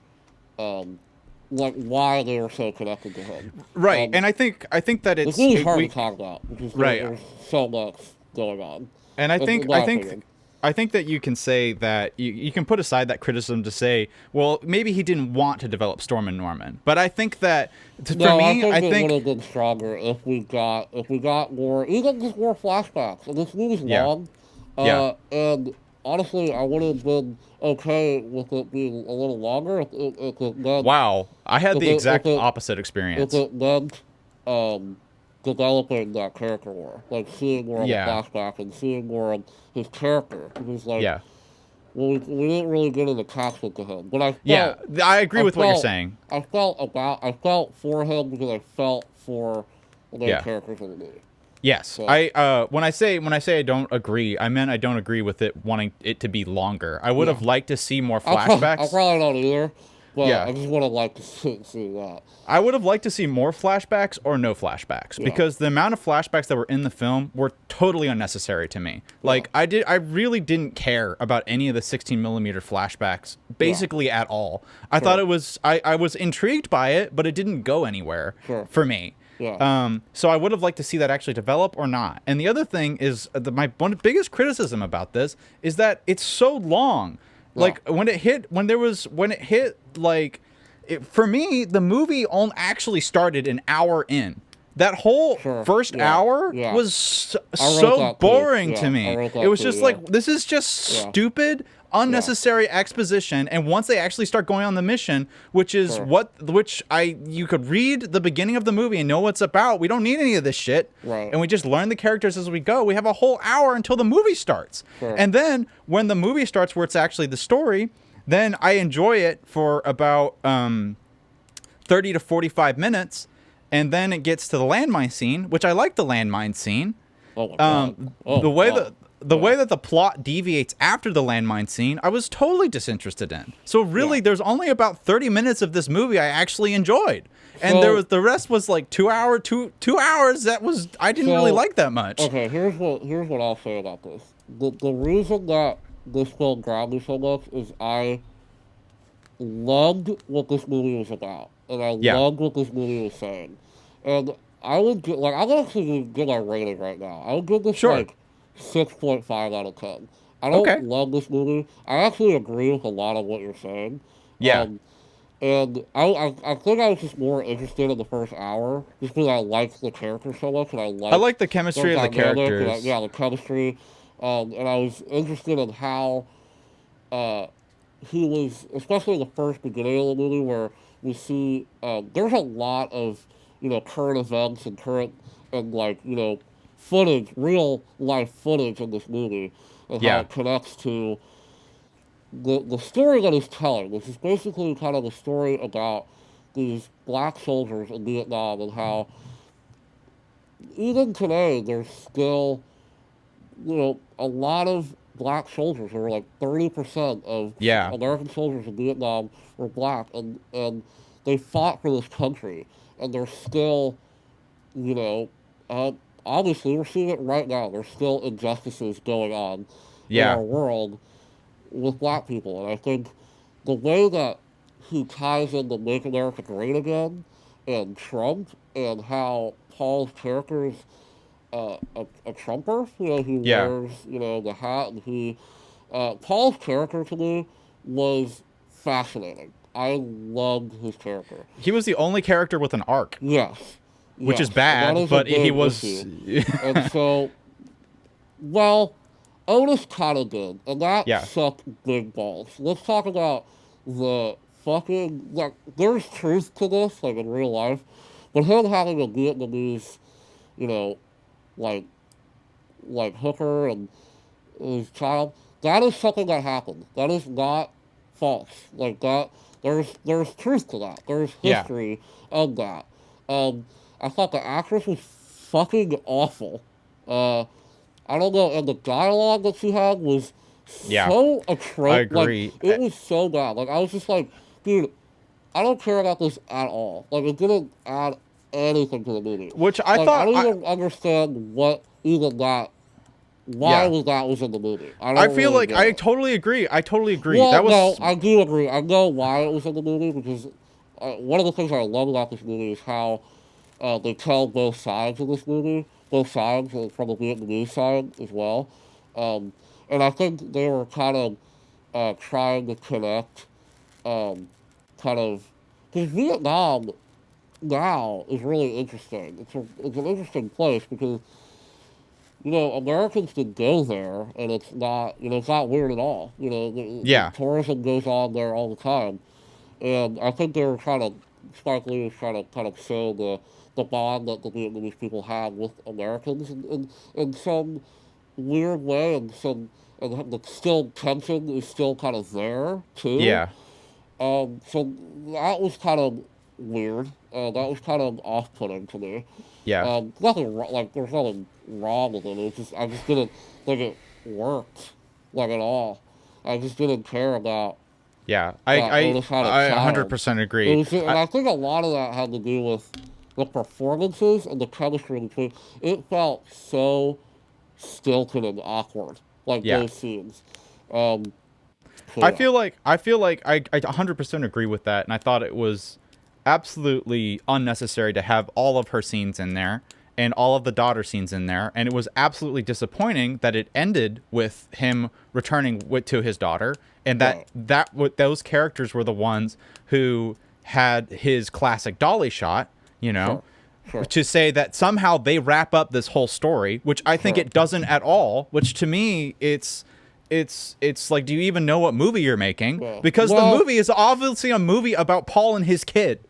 why they were so connected to him. Right, and I think that it's really hard to talk about because there's so much going on. And I think that you can say that you can put aside that criticism to say, well, maybe he didn't want to develop Storm and Norman, but I think that it would have been stronger if we got more, even just more flashbacks. And this movie's long. And honestly, I would have been okay with it being a little longer if it meant... Wow, I had the exact opposite experience. If it meant developing that character more. Seeing more of the flashback and seeing more of his character. Because, we didn't really get into casting to him, but Yeah, I agree I with what you're felt, saying. I felt for him because I felt for the main Yeah. characters in the movie. Yes, So, I when I say I don't agree, I meant I don't agree with it wanting it to be longer. I would yeah, have liked to see more I flashbacks. probably don't either, but Yeah, I just would have liked to see that. I would have liked to see more flashbacks or no flashbacks Yeah, because the amount of flashbacks that were in the film were totally unnecessary to me. yeah, Like I really didn't care about any of the 16mm flashbacks yeah, basically at all. I thought sure, it was I was intrigued by it, but it didn't go anywhere sure, for me. yeah, So I would have liked to see that actually develop or not. And the other thing is my one of the biggest criticism about this is that it's so long. yeah, Like when it hit like for me the movie actually started an hour in. That whole sure, first yeah, hour yeah. was I wrote so that too. boring to Yeah, I me. wrote It that was too. just Yeah, like this is just yeah, stupid, yeah, unnecessary exposition. And once they actually start going on the mission, which is sure, you could read the beginning of the movie and know what's about. We don't need any of this shit. right, And we just learn the characters as we go. We have a whole hour until the movie starts. sure, And then when the movie starts where it's actually the story, then I enjoy it for about 30 to 45 minutes. And then it gets to the landmine scene, which I like the landmine scene. oh my god, oh The my way god, that the yeah, way that the plot deviates after the landmine scene, I was totally disinterested in. So really, yeah. there's only about 30 minutes of this movie I actually enjoyed, and So, the rest was like 2 hours that was I didn't really so like that much. okay, here's what I'll say about this. The reason that this film grabbed me so much is I loved what this movie was about, and I Yeah. loved what this movie was saying. And I would get like I'm actually give my rating right now. I would give this Sure. like 6.5 out of 10. I don't Okay. love this movie. I actually agree with a lot of what you're saying. Yeah. And I think I was just more interested in the first hour just because I liked the characters so much and I I liked like the their chemistry of the dynamic and characters. yeah, the chemistry. And I was interested in how uh, he was, especially in the first beginning of the movie where we see there's a lot of current events and current and like footage, real life footage in this movie, and how Yeah. it connects to the story that he's telling, which is basically kind of the story about these black soldiers in Vietnam and how even today there's still a lot of black soldiers. There were like 30% of Yeah. American soldiers in Vietnam were black, and they fought for this country, and there's still, you know, uh, obviously we're seeing it right now. There's still injustices going on in Yeah. our world with black people, and I think the way that he ties in the Make America Great Again and Trump and how Paul's character is a Trumper, he Yeah. wears, the hat, and Paul's character to me was fascinating. I loved his character. He was the only character with an arc, Yes, which is yes, and that bad, is a but he big was issue. And so, well, Otis kind of did, and that yeah. sucked big balls. Let's talk about the fucking, like, there's truth to this, like, in real life, but him having a Vietnamese, you know, like, hooker and his child, that is something that happened. That is not false. Like, that, there's truth to that. There's Yeah. history of that. I thought the actress was fucking awful. Uh, I don't know, and the dialogue that she had was Yeah. so I atrocious. Like, agree. it was so bad. Like, I was just like, dude, I don't care about this at all. Like, it didn't add anything to the movie. Which I Like, I thought don't even understand what even that. Why yeah. was in the movie? I feel really like get I it. totally agree. I totally agree. Well, That was no, I do agree. I know why it was in the movie because one of the things I love about this movie is how they tell both sides of this movie, both sides from the Vietnamese side as well, and I think they were kind of trying to connect, kind of, because Vietnam now is really interesting. It's an interesting place because Americans can go there, and it's not weird at all. The yeah. tourism goes on there all the time, and I think they were trying to, Spike Lee was trying to kind of show the bond that the Vietnamese people have with Americans in some weird way, and the still tension is still kind of there too. Yeah. So that was kind of weird. That was kind of off-putting to me. Yeah. There's nothing wrong with it. It's just I just didn't think it worked like at all. I just didn't care about Yeah. that Otis had a I child. 100% It agree. was, and I think a lot of that had to do with the performances and the chemistry between. It felt so stilted and awkward, like Yeah. those scenes. Um, so I yeah, feel like I 100% agree with that, and I thought it was absolutely unnecessary to have all of her scenes in there and all of the daughter scenes in there, and it was absolutely disappointing that it ended with him returning to his daughter, and Right. those characters were the ones who had his classic dolly shot, you know. Sure. To say that somehow they wrap up this whole story, which I think Sure. it doesn't at all, which to me it's like, do you even know what movie you're making? Yeah. Because Well- the movie is obviously a movie about Paul and his kid.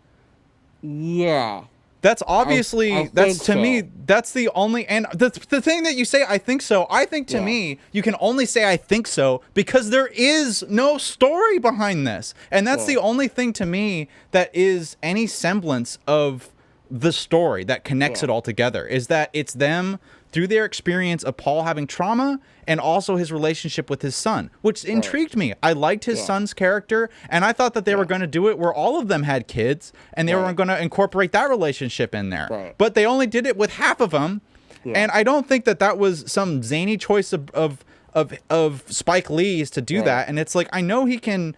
Yeah. That's obviously I that's think to so. me that's the only, and the thing that you say I think so, I think to Yeah. me you can only say I think so because there is no story behind this. And that's Yeah. the only thing to me that is any semblance of the story that connects Yeah. it all together, is that it's them through their experience of Paul having trauma and also his relationship with his son, which intrigued me. I liked his Yeah. son's character, and I thought that they were going to do it where all of them had kids, and they were Right. going to incorporate that relationship in there. Right. But they only did it with half of them, Yeah. and I don't think that that was some zany choice of Spike Lee's to do Right. that. And it's like, I know he can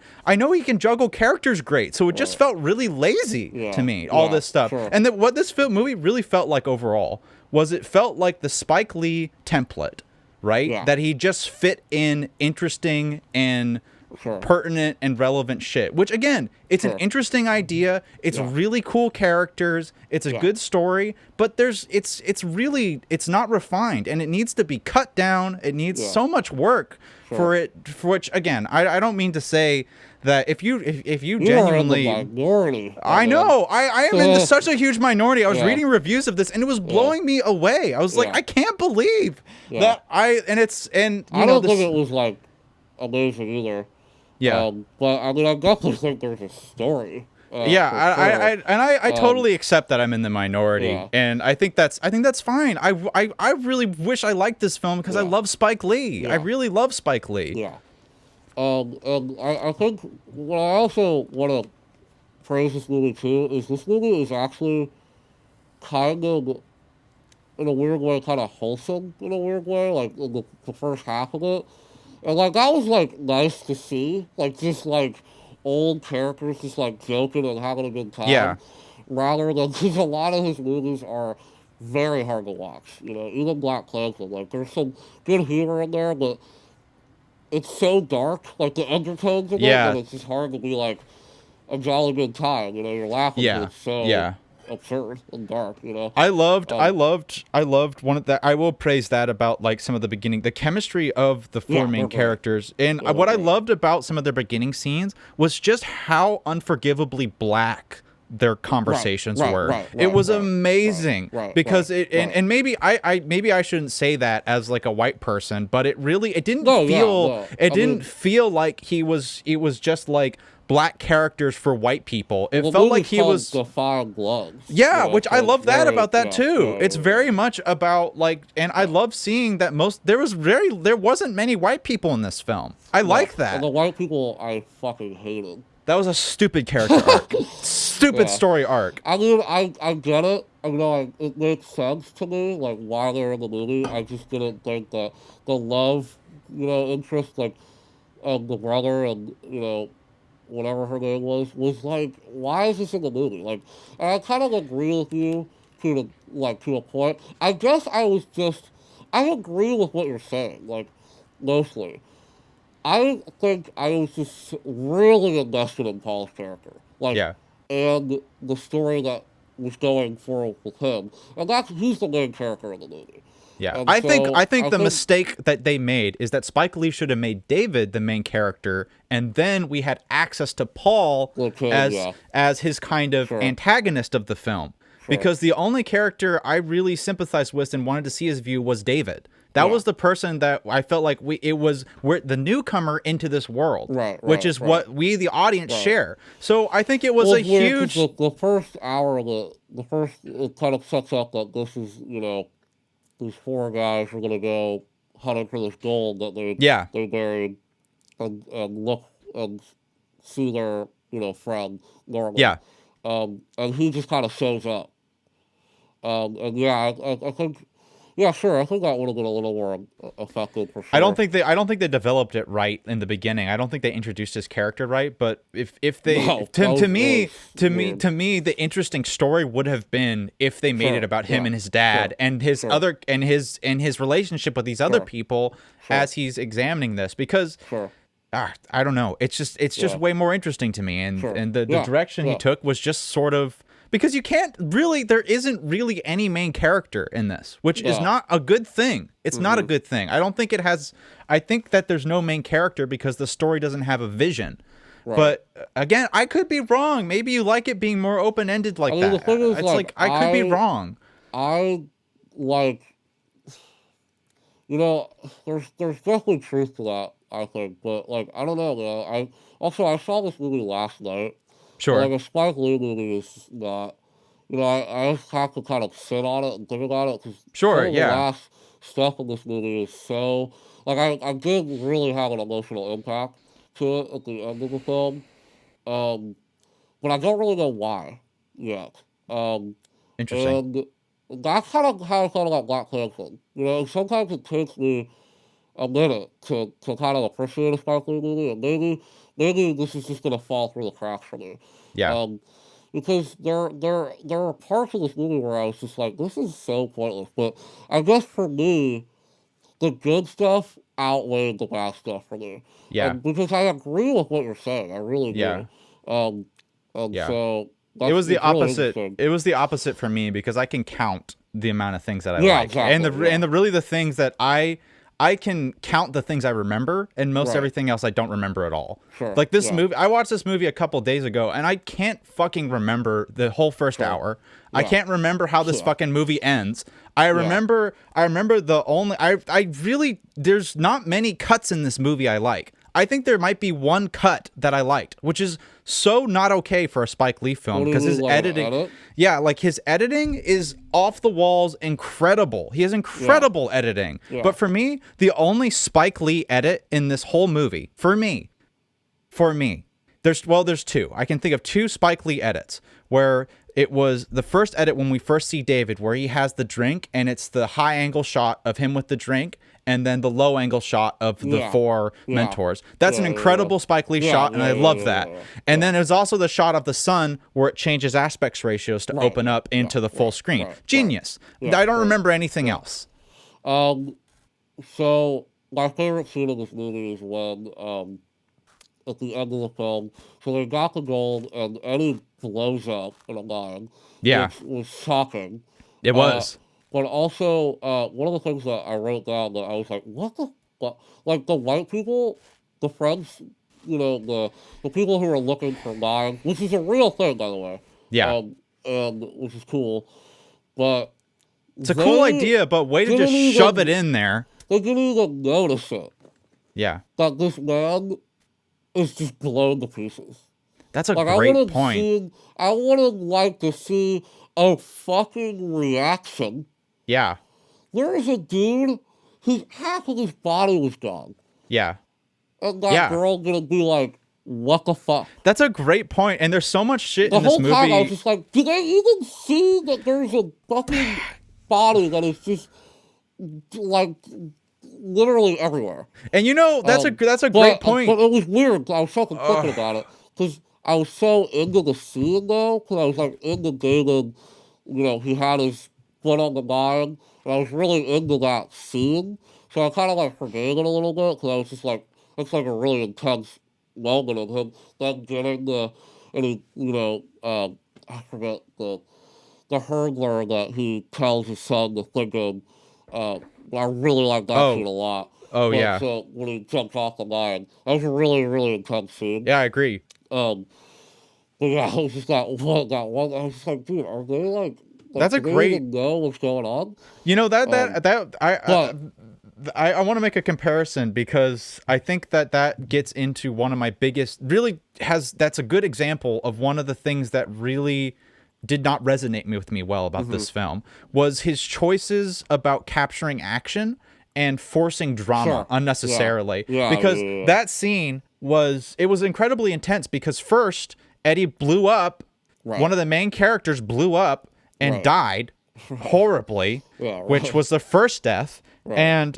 juggle characters great, so it just Right. felt really lazy Yeah. to me, all Yeah, this stuff. sure. And what this movie really felt like overall was it felt like the Spike Lee template, right? Yeah. That he just fit in interesting and Sure. pertinent and relevant shit, which again, it's an Sure. interesting idea. It's Yeah. really cool characters. It's a Yeah. good story, but it's not refined, and it needs to be cut down. It needs Yeah. so much work Sure. for which again, I don't mean to say that if you You are in the genuinely, minority. I man. know. I am in Yeah. such a huge minority. I was Yeah. reading reviews of this, and it was blowing me away. I was like, Yeah. I can't believe Yeah. that you I know don't this. think it was like amazing either. Yeah. But I mean, I definitely think there's a story. Yeah, for sure. I totally accept that I'm in the minority, Yeah. and I think that's fine. I really wish I liked this film because I Yeah. love Spike Lee. I Yeah. really love Spike Lee. Yeah. And I think what I also want to praise this movie too is this movie is actually kind of, in a weird way, kind of wholesome in a weird way, like in the first half of it. And like that was like nice to see, like just like old characters just like joking and having a good time. Yeah. Rather than because a lot of his movies are very hard to watch. You know, even Black Klansman, like there's some good humor in there, but it's so dark, like the undertones of Yeah. it, that it's just hard to be like a jolly good time. You know, you're laughing. Yeah. But it's so Yeah. absurd and dark. You know. I loved one of that. I will praise that about like some of the beginning, the chemistry of the four Yeah, main they're great. characters. And Yeah, what I they're great. loved about some of their beginning scenes was just how unforgivably black their conversations right, were. right, It was right, amazing right, because right, it and, right. and maybe I shouldn't say that as like a white person, but it didn't No, yeah, feel no. it I didn't mean- feel like it was just like black characters for white people. It The felt like movie's he called was Defying Gloves. yeah, you know, which so I it's love that very- about that yeah, too. yeah, It's yeah. very much about like, and I love seeing that there wasn't many white people in this film. I like And that. the white people I fucking hated. That was a stupid character arc, stupid Yeah. story arc. I mean, I get it. I know it makes sense to me, like why they're in the movie. I just didn't think that the love, interest, like of the brother and whatever her name was like, why is this in the movie? Like, and I kind of agree with you to a point. I guess I agree with what you're saying, like mostly. I think I was just really invested in Paul's character, like, Yeah. and the story that was going forward with him, and he's the main character of the movie. Yeah, And I think so I think the mistake that they made is that Spike Lee should have made David the main character, and then we had access to Paul Okay, as yeah. as his kind of Sure. antagonist of the film. Because the only character I really sympathized with and wanted to see his view was David. That was the person that I felt like we're the newcomer into this world, which is what we, the audience, share. So I think it was a huge. The first hour, it kind of sets up that this is, these 4 guys are gonna go hunting for this gold that they buried, and look and see their friend Norman. Yeah. And he just kind of shows up. And yeah, I think, yeah, sure, I think that would have been a little more effective for sure. I don't think they developed it right in the beginning. I don't think they introduced his character right. But if they to me the interesting story would have been if they made it about him and his dad and his other and his relationship with these other people as he's examining this, because I don't know, it's just way more interesting to me, and the direction he took was just sort of. Because there isn't really any main character in this, which is not a good thing. It's not a good thing. I don't think it has. I think that there's no main character because the story doesn't have a vision. Right. But again, I could be wrong. Maybe you like it being more open-ended like that. The thing is, it's I could be wrong. I like, there's definitely truth to that, I think. But I don't know. I saw this movie last night. Sure. Like a Spike Lee movie is not, I just have to kind of sit on it and think about it, because the last stuff in this movie is so, I did really have an emotional impact to it at the end of the film, but I don't really know why yet. Interesting. And that's kind of how I felt about Black Klansman. Sometimes it takes me a minute to kind of appreciate a Spike Lee movie, and maybe this is just gonna fall through the cracks for me. Yeah. Because there are parts of this movie where I was just like, this is so pointless. But I guess for me, the good stuff outweighed the bad stuff for me. Yeah. Because I agree with what you're saying, I really do. Yeah. So it was the opposite. Really, it was the opposite for me, because I can count the amount of things that I like, exactly, and the things that I can count the things I remember, and most everything else I don't remember at all. Sure. Like this movie, I watched this movie a couple days ago, and I can't fucking remember the whole first hour. I can't remember how this fucking movie ends. I remember the only, I really, there's not many cuts in this movie I like. I think there might be one cut that I liked, which is so not okay for a Spike Lee film, because his editing, his editing is off the walls, incredible. He has incredible editing. Yeah. But for me, the only Spike Lee edit in this whole movie, for me, there's two. I can think of two Spike Lee edits where it was the first edit when we first see David, where he has the drink, and it's the high angle shot of him with the drink, and then the low angle shot of the 4 mentors. That's an incredible Spike Lee shot, and I love that. And then there's also the shot of the sun where it changes aspect ratios to open up into the full screen. Genius. I don't remember anything else. So my favorite scene of this movie is when at the end of the film, so they got the gold, and Eddie blows up in a line. Yeah. Which was shocking. It was. But also, one of the things that I wrote down that I was like, what the fuck? Like, the white people, the friends, the people who are looking for mines, which is a real thing, by the way. Yeah. And which is cool. But it's a cool idea, but way to just shove it in there. They didn't even notice it. Yeah. That this man is just blown to pieces. That's a great point. I would have liked to see a fucking reaction. Yeah. There is a dude whose half of his body was gone. Yeah. And that girl gonna be like, what the fuck? That's a great point. And there's so much shit in this movie. The whole time I was just like, do they even see that there's a fucking body that is just like literally everywhere? And that's a great point. But it was weird. I was so conflicted about it, because I was so into the scene though, because I was like into David, he had his foot on the mine, and I was really into that scene, so I kind of like forgave it a little bit, because I was just like, it's like a really intense moment of him then getting I forget the hurdler that he tells his son to think of. I really like that scene a lot. Oh, yeah. So when he jumps off the mine, that was a really, really intense scene. Yeah, I agree. But yeah, I was just that one. I was just like, dude, are they like that's a do great. They even know what's going on? I want to make a comparison because I think that gets into one of my biggest, really that's a good example of one of the things that really did not resonate with me well about this film was his choices about capturing action and forcing drama Sure. Yeah. unnecessarily. Yeah. Because Yeah. Yeah. that scene was incredibly intense because first Eddie blew up, one Right. of the main characters blew up and Right. died horribly, Yeah. which Right. was the first death. Right. And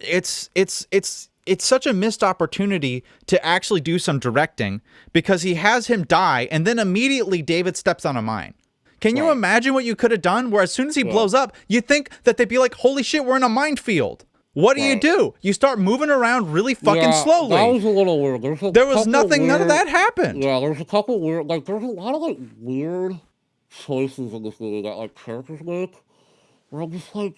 it's such a missed opportunity to actually do some directing because he has him die and then immediately David steps on a mine. Can you Right. imagine what you could have done where as soon as he blows up, you think that they'd be like, holy shit, we're in a minefield. What do you Right. do? You start moving around really fucking Yeah, slowly. that was a little weird. There was nothing, none of that happened. Yeah, there's a couple weird, like, there's a lot of, like, weird choices in this movie that, like, characters make, where I'm just what,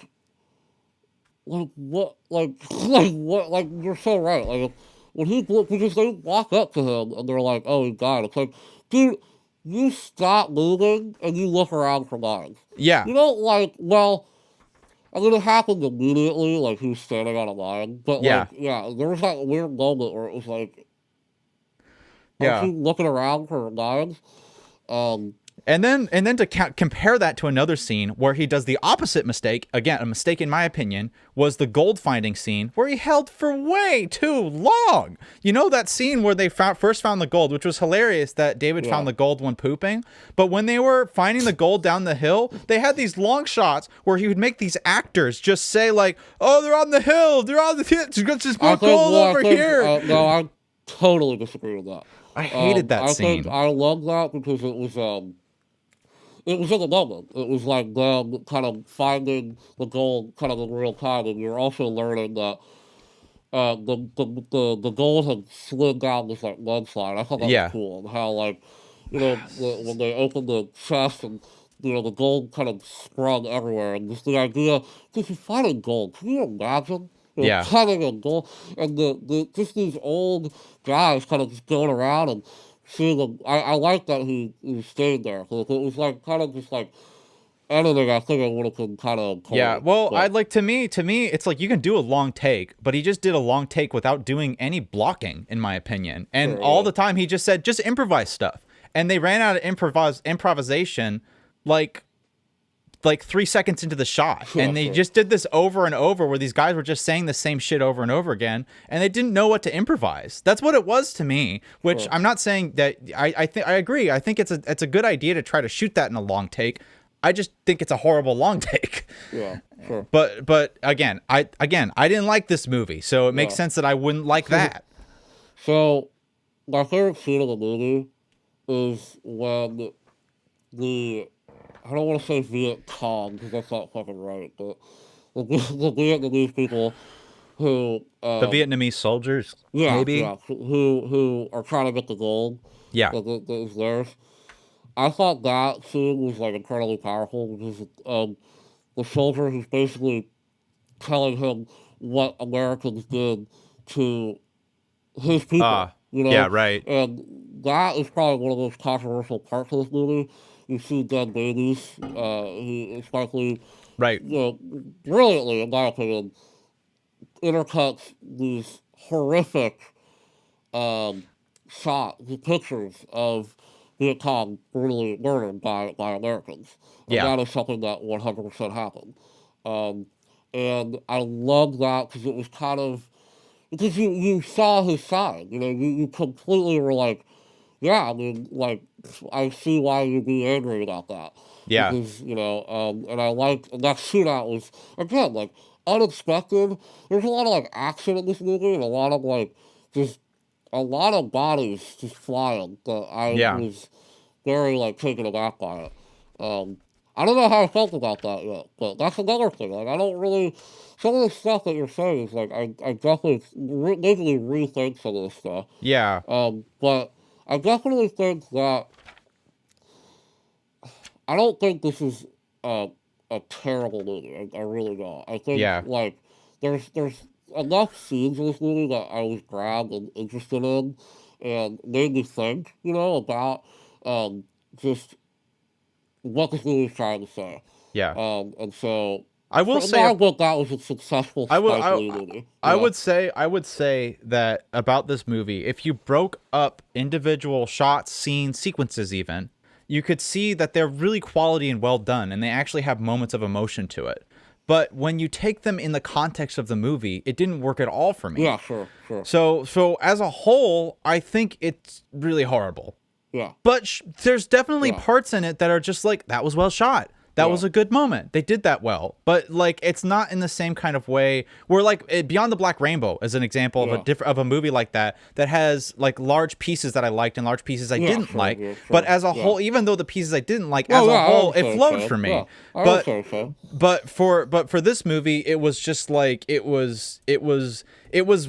like, what, like, you're so right. Like, when because they walk up to him and they're like, oh, he died. It's like, dude, you stop moving and you look around for lines. Yeah. You don't, like, well, I mean, it happened immediately, like, he was standing on a line, but, Yeah. like, yeah, there was that weird moment where it was like, aren't Yeah. you looking around for lines? And then to compare that to another scene where he does the opposite mistake, again, a mistake in my opinion, was the gold finding scene where he held for way too long. You know that scene where they first found the gold, which was hilarious that David found the gold when pooping. But when they were finding the gold down the hill, they had these long shots where he would make these actors just say like, oh, they're on the hill. They're on the hill. There's more gold over here. No, I totally disagree with that. I hated that scene. I love that because it was in the moment. It was like them kind of finding the gold kind of in real time, and you're also learning that the gold had slid down this like mudslide. I thought that was cool, and how like when they opened the chest and the gold kind of sprung everywhere, and just the idea because you're finding gold. Can you imagine? Cutting and gold, and just these old guys kind of just going around and seeing them. I like that he stayed there. So it was like kind of just like editing. I think it would have been kind of cool. Yeah, well, I'd like to me, it's like you can do a long take, but he just did a long take without doing any blocking, in my opinion. And all the time he just said, just improvise stuff. And they ran out of improvisation like 3 seconds into the shot. And they just did this over and over where these guys were just saying the same shit over and over again. And they didn't know what to improvise. That's what it was to me, which I'm not saying that I agree. I think it's a good idea to try to shoot that in a long take. I just think it's a horrible long take. Yeah, sure. But again, I didn't like this movie, so it makes sense that I wouldn't like that. So my favorite scene of the movie is when I don't want to say Viet Cong because that's not fucking right, but the Vietnamese people who The Vietnamese soldiers, maybe? who are trying to get the gold. Yeah. That is theirs. I thought that scene was like incredibly powerful because the soldier who's basically telling him what Americans did to his people. Yeah, right. And that is probably one of the most controversial parts of this movie. You see dead babies, who Spike Lee, Right. Brilliantly, in my opinion, intercuts these horrific shots, the pictures of Viet Cong brutally murdered by Americans. And that is something that 100% happened. And I love that because it was kind of, because you saw his side, you completely were like, yeah, I mean, like, I see why you'd be angry about that. Yeah. Because, and I liked, and that shootout was, again, like, unexpected. There's a lot of, like, action in this movie and a lot of, like, just, a lot of bodies just flying that I was very, like, taken aback by it. I don't know how I felt about that yet, but that's another thing. Like, I don't really, some of the stuff that you're saying is, like, I definitely making me rethink some of this stuff. Yeah. But I definitely think that I don't think this is a terrible movie. I really don't. I think like there's enough scenes in this movie that I was grabbed and interested in, and made me think, about just what this movie is trying to say. Yeah. And so I will in say my book, that was a successful I would Spike Lee movie. I would say that about this movie, if you broke up individual shots, scenes, sequences even, you could see that they're really quality and well done and they actually have moments of emotion to it. But when you take them in the context of the movie, it didn't work at all for me. Yeah, sure. So as a whole, I think it's really horrible. Yeah. But there's definitely Yeah. parts in it that are just like, that was well shot. That was a good moment. They did that well. But like, it's not in the same kind of way where like Beyond the Black Rainbow is an example of a movie like that has like large pieces that I liked and large pieces I didn't like. But as a whole, even though the pieces I didn't like, as a whole, it flowed for me. But for this movie, it was just like it was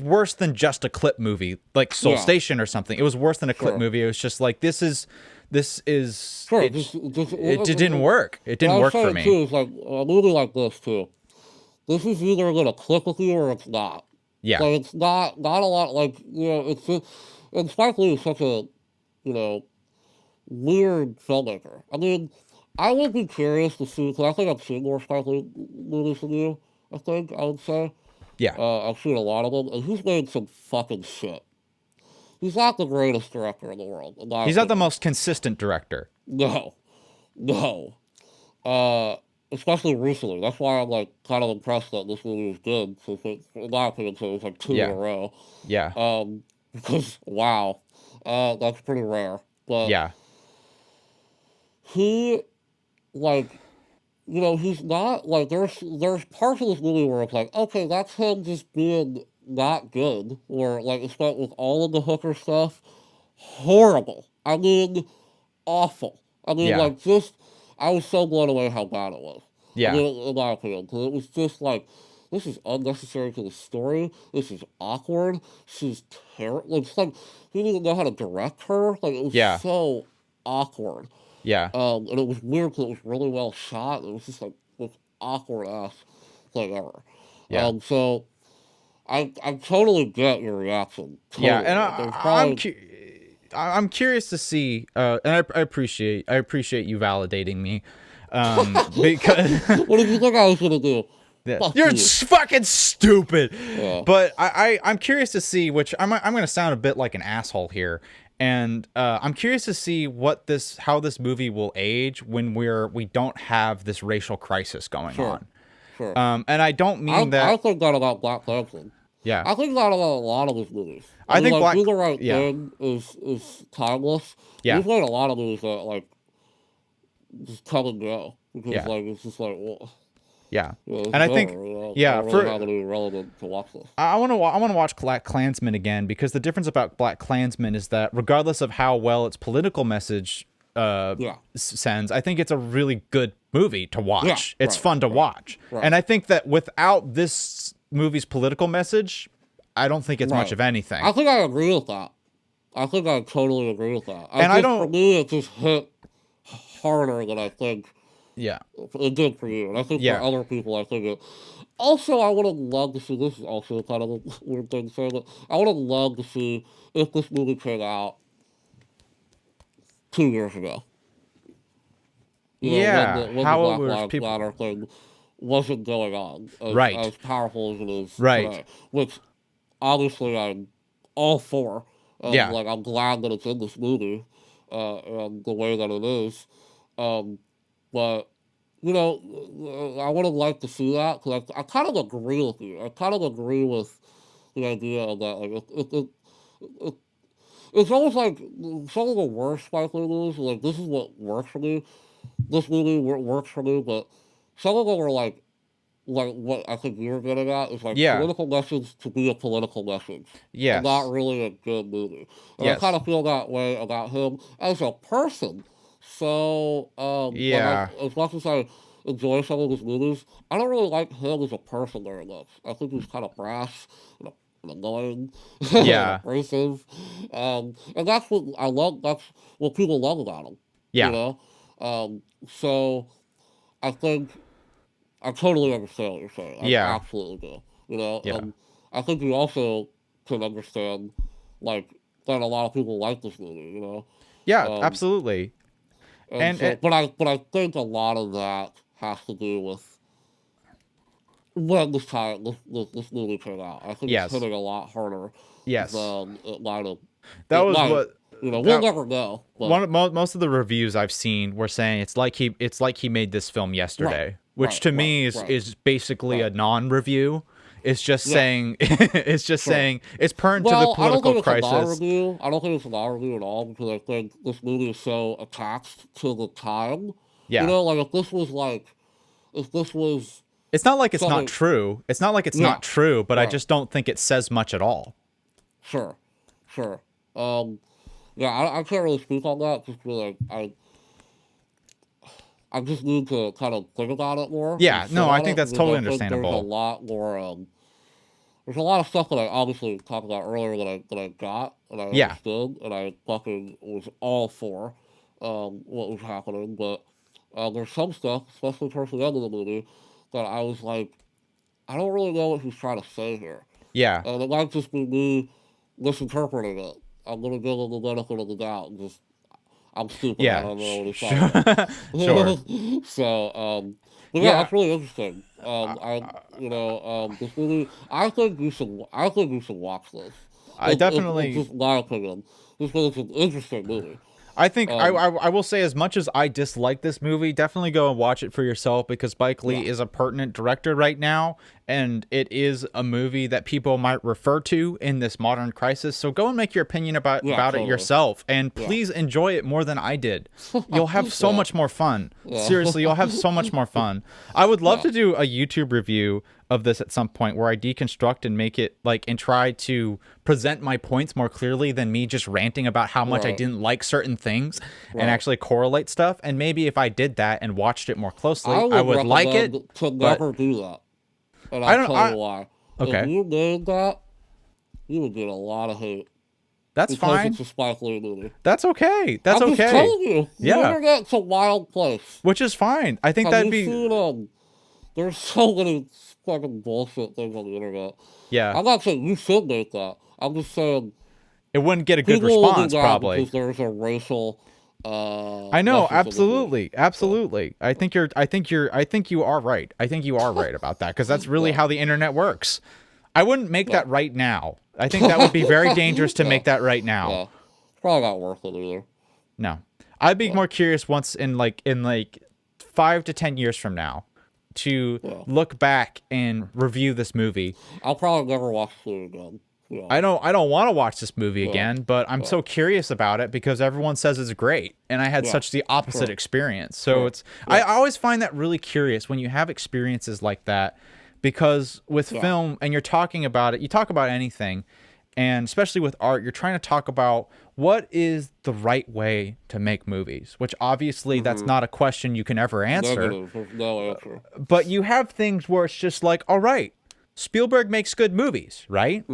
worse than just a clip movie like Soul Station or something. It was worse than a clip movie. It was just like this is it didn't work. It didn't work for me. Too, is like a movie like this too. This is either gonna click with you or it's not. Yeah. Like it's not a lot. Like it's just, and Spike Lee is such a weird filmmaker. I mean, I would be curious to see because I think I've seen more Spike Lee movies than you. I would say. Yeah. I've seen a lot of them, and he's made some fucking shit. He's not the greatest director in the world. He's not the most consistent director. No. Especially recently. That's why I'm like kind of impressed that this movie was good. Since in my opinion, so it was like 2 in a row. Yeah. Because wow, that's pretty rare. But yeah. He, like, he's not like there's parts of this movie where it's like, okay, that's him just being not good. Where like it's not with all of the hooker stuff, horrible. I mean, awful. I mean, like just I was so blown away how bad it was. Yeah. I mean, in my opinion, because it was just like this is unnecessary to the story. This is awkward. She's terrible. It's like he didn't even know how to direct her. Like it was so awkward. Yeah. And it was weird because it was really well shot. It was just like this awkward ass thing ever. Yeah. So I totally get your reaction. Totally. Yeah, and I'm curious to see, and I appreciate you validating me, because what did you think I was gonna do? You're fucking stupid. Yeah. But I'm curious to see, which I'm gonna sound a bit like an asshole here. And I'm curious to see how this movie will age when we don't have this racial crisis going on. Sure. And I don't mean that. I think that about Black Klansman. Yeah. I think that about a lot of his movies. I think like, Do the Right Thing is timeless. Yeah. He's made a lot of movies that like just come and go because like it's just like well. Yeah, and I think for how to be relevant to watch this. I want to watch Black Klansman again because the difference about Black Klansman is that regardless of how well its political message sends, I think it's a really good movie to watch. It's fun to watch, and I think that without this movie's political message, I don't think it's much of anything. I think I agree with that. I think I totally agree with that. For me, it just hit harder than I think. Yeah, it did for you, and I think for other people, I think it. Also, I would have loved to see. This is also kind of a weird thing to say, but I would have loved to see if this movie came out 2 years ago. When the Black Lives Matter thing wasn't going on as powerful as it is today, which obviously I'm all for. Like I'm glad that it's in this movie, and the way that it is. But, I would have liked to see that because I kind of agree with you. I kind of agree with the idea of that. Like, it's almost like some of the worst Spike Lee movies. Like, this is what works for me. This movie works for me, but some of them are like what I think you're getting at is like political message to be a political message. Yes. And not really a good movie. And I kind of feel that way about him as a person. So, as much as I enjoy some of his movies, I don't really like him as a person very much. I think he's kind of brash and annoying, and abrasive, and that's what I love. That's what people love about him. Yeah. So I think I totally understand what you're saying. I absolutely do. I think you also can understand, like, that a lot of people like this movie. Yeah, absolutely. But I think a lot of that has to do with when this movie came out. I think it's Yes. hitting a lot harder Yes. than it might have. That It was might, what we'll that never know. But most of the reviews I've seen were saying it's like he made this film yesterday, which right, to right, me right, is basically a right. non-review. It's just Yeah, saying it's just sure. saying it's pertinent to the Well, I don't political think it's a crisis. non-review. I don't think it's a non-review at all because I think this movie is so attached to the time. Yeah. Like if this was It's not like it's not something, true. It's not like it's yeah, not true, but I right, just don't think it says much at all. sure, sure. Um, yeah, I can't really speak on that just because I just need to kind of think about it more and Yeah, sit no, I on think it that's because totally I think understandable. there's a lot of stuff that I obviously talked about earlier that I got and I Yeah. understood and I fucking was all for what was happening, but there's some stuff, especially towards the end of the movie, that I was like, I don't really know what he's trying to say here, Yeah. and it might just be me misinterpreting it. I'm gonna give him the benefit of the doubt and just I'm stupid. I Yeah. don't know what he's trying Sure. to Sure. say. So, but yeah, Yeah. that's really interesting. I, This movie. I think you should watch this. I It's definitely just my opinion. Just because it's an interesting movie. I think Um, I will say as much as I dislike this movie, definitely go and watch it for yourself because Spike yeah, Lee is a pertinent director right now, and it is a movie that people might refer to in this modern crisis. So go and make your opinion yeah, about it totally. yourself, and Yeah, please enjoy it more than I did. You'll have so yeah, much more fun. yeah, Seriously, you'll have so much more fun. I would love yeah, to do a YouTube review of this at some point where I deconstruct and make it like and try to present my points more clearly than me just ranting about how much I right, didn't like certain things and right. actually correlate stuff. And maybe if I did that and watched it more I closely, I would would like it. recommend to But never do that, and I I'll don't. tell you why. If Okay, you did that, you would get a lot of hate that's because it's fine. a Spike Lee movie. That's okay. That's I'm just okay. telling you, the Yeah, internet's a wild place. which is fine. I think Have that'd you be. seen there's so many fucking bullshit things on the internet. Yeah, I'm not saying you should make that. I'm just saying it wouldn't get a good people will do response that probably. because there's a racial I know, message in this movie. absolutely, So absolutely. I think you are right. I think you are right about that because that's really yeah. how the internet works. I wouldn't make Yeah. that right now. I think that would be very dangerous to Yeah. make that right now. Yeah. It's probably not worth it either. No. I'd be Yeah. more curious once in like 5 to 10 years from now to Yeah. look back and review this movie. I'll probably never watch it again. Yeah. I don't want to watch this movie Yeah. again, but I'm Yeah. so curious about it because everyone says it's great and I had Yeah. such the opposite Sure. experience. So Sure. it's Yeah. I always find that really curious when you have experiences like that because with Yeah. film and you're talking about it, you talk about anything and especially with art, you're trying to talk about what is the right way to make movies, which obviously that's not a question you can ever answer. Negative. There's no answer. But you have things where it's just like, all right, Spielberg makes good movies, right?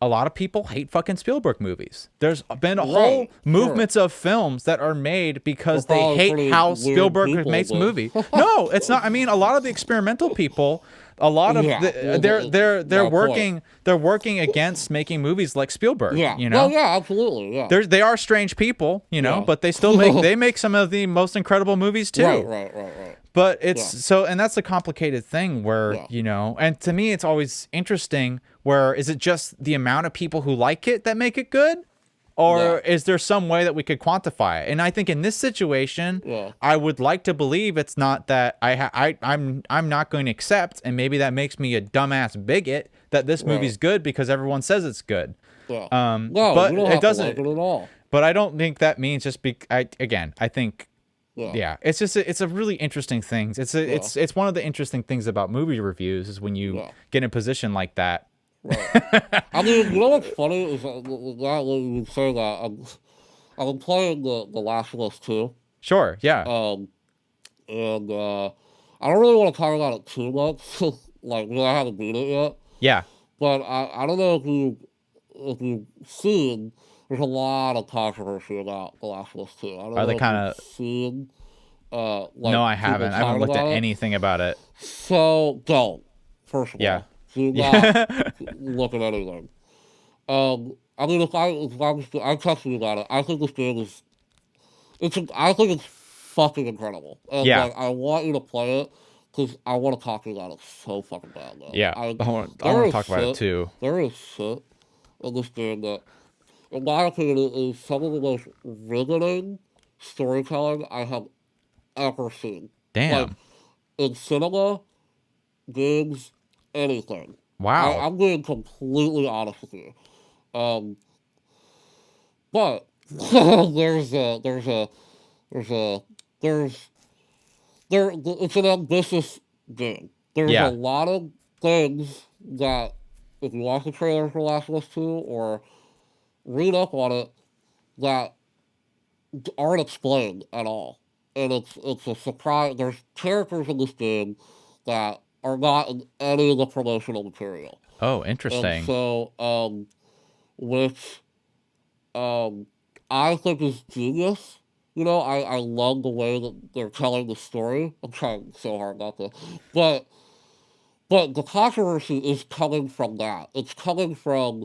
A lot of people hate fucking Spielberg movies. There's been a whole Right. Sure. movements of films that are made because They're they probably hate pretty how weird Spielberg people, makes but- movie. No, it's not. I mean, a lot of the experimental people, a lot of Yeah, well, they're my working they're working against making movies like Spielberg. Yeah. You know, Well, yeah, absolutely. Yeah. they are strange people, you know, Yeah. but they still make some of the most incredible movies too. Right. But it's Yeah. so, and that's a complicated thing where, Yeah. you know, and to me, it's always interesting where is it just the amount of people who like it that make it good? Or Yeah. is there some way that we could quantify it? And I think in this situation, Yeah. I would like to believe it's not that I'm not going to accept, and maybe that makes me a dumbass bigot that this movie's good because everyone says it's good. Yeah. No, but but you don't it have doesn't. to like it at all. But I don't think that means just I think Yeah. yeah, it's just it's a really interesting thing. It's one of the interesting things about movie reviews is when you Yeah. get in a position like that. I mean, you know what's funny is that when you say that, I've been playing the Last of Us 2, Sure, yeah, and I don't really want to talk about it too much, like, because I haven't beat it yet, yeah, but I don't know if you've seen, there's a lot of controversy about the Last of Us 2. I don't Are know they if kinda- you've seen, like, no, I people haven't. I haven't talking looked at about it. anything about it. So don't. First of Yeah. all, do not look at anything. I mean, if I texted you about it, I think this game is. I think it's fucking incredible. And Yeah. like, I want you to play it because I want to talk to you about it so fucking bad. Man. Yeah. I want to talk about it too. There is shit in this game that, in my opinion, is some of the most riveting storytelling I have ever seen. Like, Damn. in cinema, games, anything. Wow. I'm being completely honest with you. Um, but there's a there's a there's a there's there it's an ambitious game. There's a Yeah. lot of things that if you watch the trailer for Last of Us 2 or read up on it that aren't explained at all. And it's a surprise. There's characters in this game that are not in any of the promotional material. Oh, And interesting. so, which I think is genius. I love the way that they're telling the story. I'm trying so hard not to, but the controversy is coming from that. It's coming from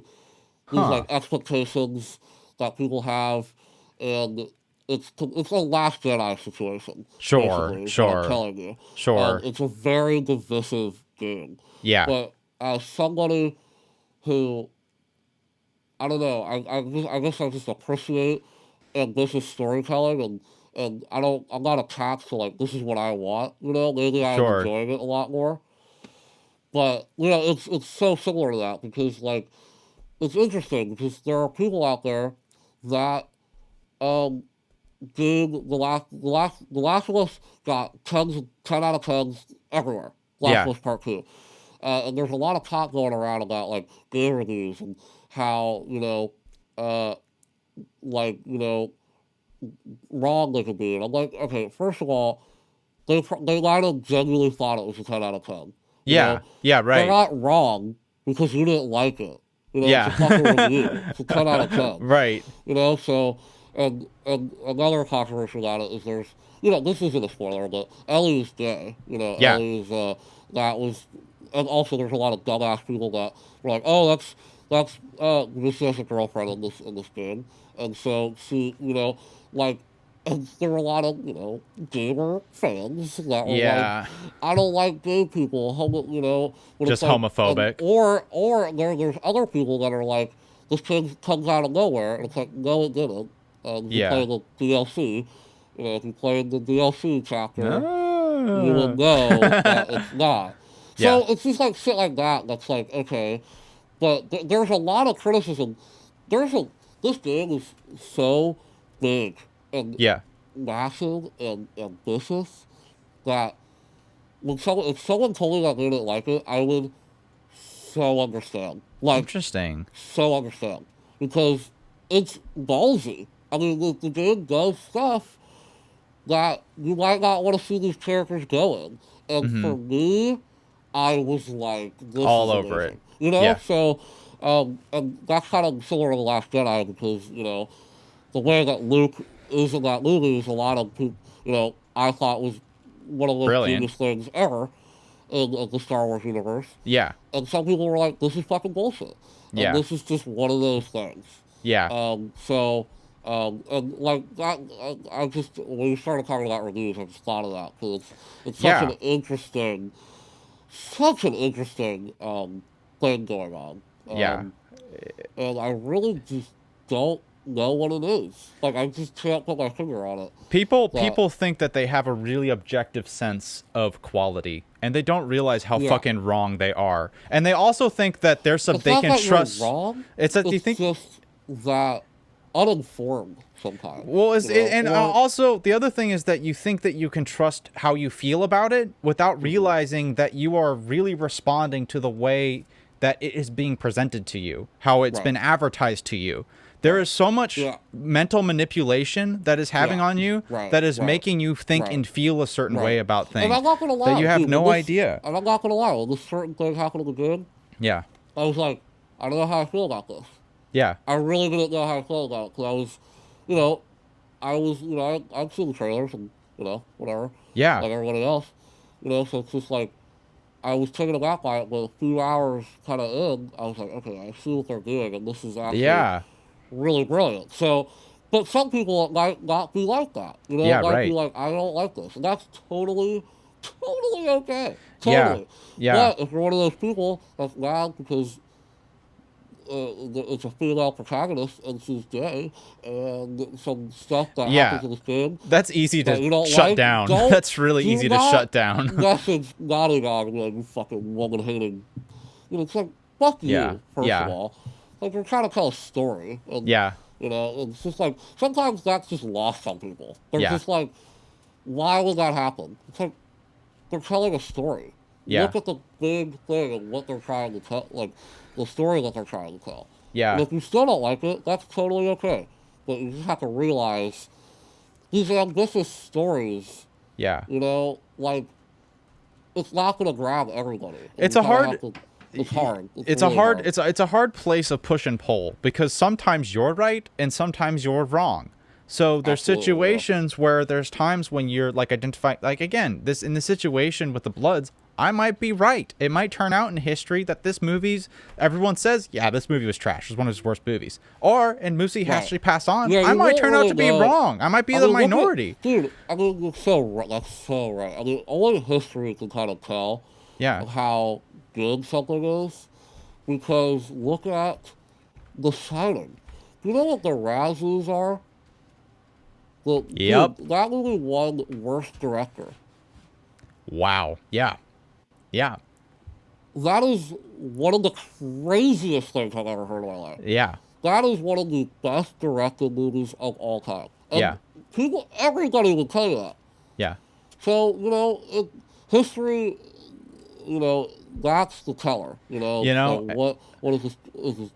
these Huh. like expectations that people have, and it's a Last Jedi situation. Sure. Basically, is what I'm Sure. telling you. Sure. It's a very divisive game, Yeah. but as somebody who I don't know. I guess I just appreciate ambitious storytelling, and I'm not attached to like this is what I want. Lately I'm Sure. enjoying it a lot more. But it's so similar to that because like it's interesting because there are people out there that um did the last of Us got 10 out of tens everywhere. Last Yeah. of Us Part Two. And there's a lot of talk going around about like game reviews and how uh, like wrong they could be. And I'm like, okay, first of all, they might have genuinely thought it was a 10 out of 10. You Yeah. know, Yeah. they're Right. not wrong because you didn't like it. It's a fucking review. Yeah. It's a 10 out of 10. Right. So and another controversy about it is there's this isn't a spoiler, but Ellie's gay. Yeah. Ellie's that was, and also there's a lot of dumbass people that were like, oh, that's this has a girlfriend in this game, and so she like. And there were a lot of gamer fans that were like, Yeah. I don't like gay people, when it's Just like, homophobic. there's other people that are like, this thing comes out of nowhere, and it's like, no, it didn't. If you Yeah. play the DLC, if you played the DLC chapter, you will No. know that it's not. Yeah. So it's just like shit like that. That's like okay, but there's a lot of criticism. There's a This game is so big and Yeah. massive and ambitious that if someone told me that they didn't like it, I would so understand. Like Interesting. so understand because it's ballsy. I mean, the game does stuff that you might not want to see these characters going. And Hmm. for me, I was like, this All is over it. amazing. Yeah. So, and that's kind of similar to The Last Jedi because, the way that Luke is in that movie is a lot of people, I thought was one of the Brilliant. genius things ever in the Star Wars universe. Yeah. And some people were like, this is fucking bullshit. And Yeah. this is just one of those things. Yeah. And like that, I just when you started talking about reviews, I just thought of that because it's Yeah. such an interesting thing going on. Yeah. And I really just don't know what it is. Like I just can't put my finger on it. People think that they have a really objective sense of quality, and they don't realize how Yeah. fucking wrong they are. And they also think that there's some It's they not can that trust. you're wrong. It's that you It's think. just that uninformed sometimes. Well, and Or also the other thing is that you think that you can trust how you feel about it without realizing that you are really responding to the way that it is being presented to you, how it's Right. been advertised to you. There is so much Yeah. mental manipulation that is having Yeah. on you Right, that is right, making you think right, and feel a certain right. way about And things I'm not gonna lie, that you have dude, no when this, idea. And I'm not gonna lie, when this certain thing happened in the game, Yeah. I was like, I don't know how I feel about this. Yeah. I really didn't know how I felt about it because you know, I'd seen the trailers and whatever, Yeah. like everybody else, So it's just like I was taken aback by it, but a few hours kind of in, I was like, okay, I see what they're doing, and this is actually Yeah. really brilliant. So But some people might not be like that. You know, Yeah, it might be right. like, I don't like this. And that's totally okay. Yeah. Totally. Yeah. But if you're one of those people that's mad because it's a female protagonist and she's gay and some stuff that happens Yeah. in this game That's easy that to you don't shut like, down. don't That's really do easy to not shut down. message Naughty Dog like you fucking woman hating. You know, it's like fuck Yeah. you, first of Yeah. all. Like you're trying to tell a story and Yeah. you know, it's just like sometimes that's just lost on people. They're Yeah. just like, why would that happen? It's like they're telling a story. Yeah. Look at the big thing and what they're trying to tell, like the story that they're trying to tell. And Yeah. if you still don't like it, that's totally okay. But you just have to realize these ambitious stories, Yeah. you know, like it's not going to grab everybody. And It's you a kinda hard have to, it's hard. it's really a hard hard. it's a hard place of push and pull because sometimes you're right and sometimes you're wrong. So there's Absolutely, yeah. situations where there's times when you're like identifying, like again, this in the situation with the Bloods, I might be right. It might turn out in history that this movie's everyone says, yeah, this movie was trash. It was one of his worst movies. Or and Moosey Right. actually pass on, Yeah, I you might won't turn out really to be know. wrong. I might be I the mean, look at- minority. dude, I mean, you're so right. That's so right. I mean, only history can kind of tell Yeah. of how good something is because look at The Shining. Do you know what the Razzies are? Yep. Dude, that movie won Worst Director. Wow. Yeah. Yeah. That is one of the craziest things I've ever heard in my life. Yeah. That is one of the best directed movies of all time. And Yeah. everybody would tell you that. Yeah. So, you know, history, you know, that's the teller. You know, You know, like what is this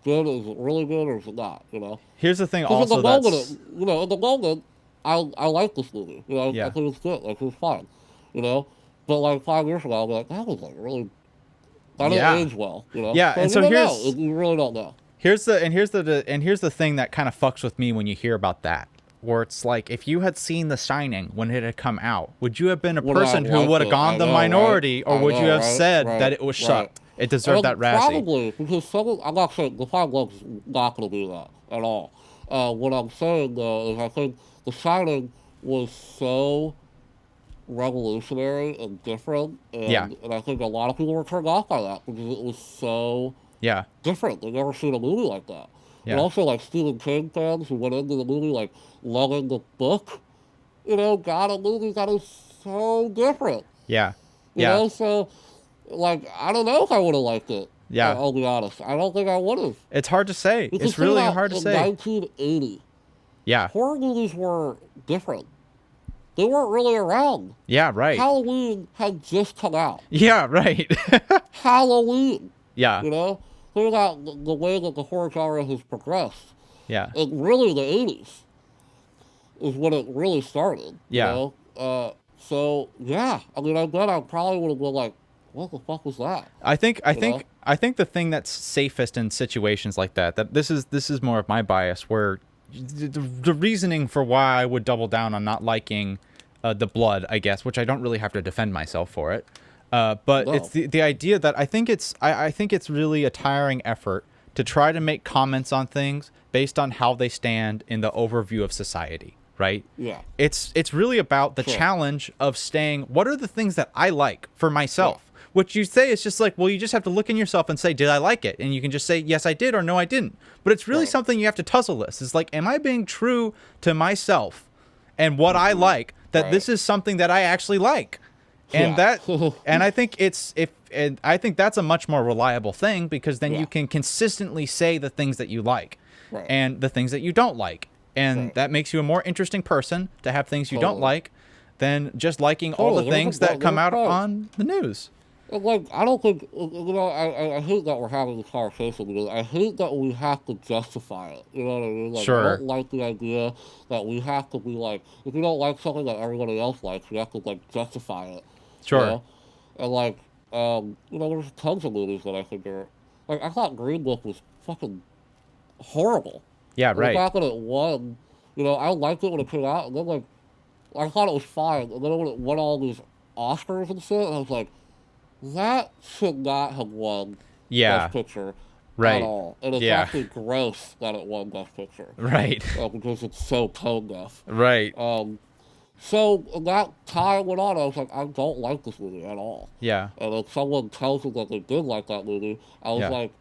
good? Is it really good or is it not? You know, here's the thing because also in the moment, that's you know, in the moment, I like this movie. You know, Yeah. I think it's good. Like it's fine. You know, but like 5 years ago, I'll be like, that was like really, that didn't Yeah. age well. You know, Yeah, and so you don't here's- know. You really don't know. here's the thing that kind of fucks with me when you hear about that. Where it's like, if you had seen The Shining when it had come out, would you have been a Would I have person who liked would have it? gone I the know, minority, right? or I would you know, have right? said Right, that it was right. sucked? It deserved that Razzie. Probably, because I'm not saying the Five Bloods is not going to do that at all. What I'm saying, though, is I think The Shining was so revolutionary and different, and, Yeah. and I think a lot of people were turned off by that because it was so Yeah. different. They've never seen a movie like that. Yeah. And also, like, Stephen King fans who went into the movie, like, loving the book, you know, got a movie that is so different. Yeah. You Yeah. know, so, like, I don't know if I would have liked it. Yeah. I'll be honest. I don't think I would have. It's hard to say. Because It's really think about hard to in say. 1980, Yeah. horror movies were different. They weren't really around. Yeah. Right. Halloween had just come out. Yeah. Right. Halloween, Yeah. you know? Think about the way that the horror genre has progressed. Yeah. And really, the 80s is when it really started. Yeah. You know? So, yeah. I mean, I bet I probably would have been like, what the fuck was that? I think know? the thing that's safest in situations like that this is more of my bias, where the reasoning for why I would double down on not liking the Blood, I guess, which I don't really have to defend myself for it. But No. it's the idea that I think it's really a tiring effort to try to make comments on things based on how they stand in the overview of society, right? Yeah. It's really about the Sure. challenge of staying, what are the things that I like for myself? What you say is just like, well, you just have to look in yourself and say, did I like it? And you can just say, yes, I did, or no, I didn't. But it's really Right. something you have to tussle this. It's like, am I being true to myself and what I like, that Right. this is something that I actually like? And Yeah. and I think I think that's a much more reliable thing, because then Yeah. you can consistently say the things that you like Right. and the things that you don't like. And Right. that makes you a more interesting person to have things you don't Totally. like than just liking all the Totally. There's things a- that come there's out a- on the news. And, like, I don't think, you know, I hate that we're having this conversation because I hate that we have to justify it. You know what I mean? Like, Sure. I don't like the idea that we have to be like, if you don't like something that everybody else likes, you have to, like, justify it. Sure. You know? And, like, you know, there's tons of movies that I think are, like, I thought Green Book was fucking horrible. Yeah, And the right. fact that it won, you know, I liked it when it came out, and then, like, I thought it was fine, and then when it won all these Oscars and shit, I was like, that should not have won Yeah. Best Picture. Right. at all. And it's Yeah. actually gross that it won Best Picture. Right. Because it's so tone deaf. Right. So that time went on, I was like, I don't like this movie at all. Yeah. And if someone tells me that they did like that movie, I was Yeah. like,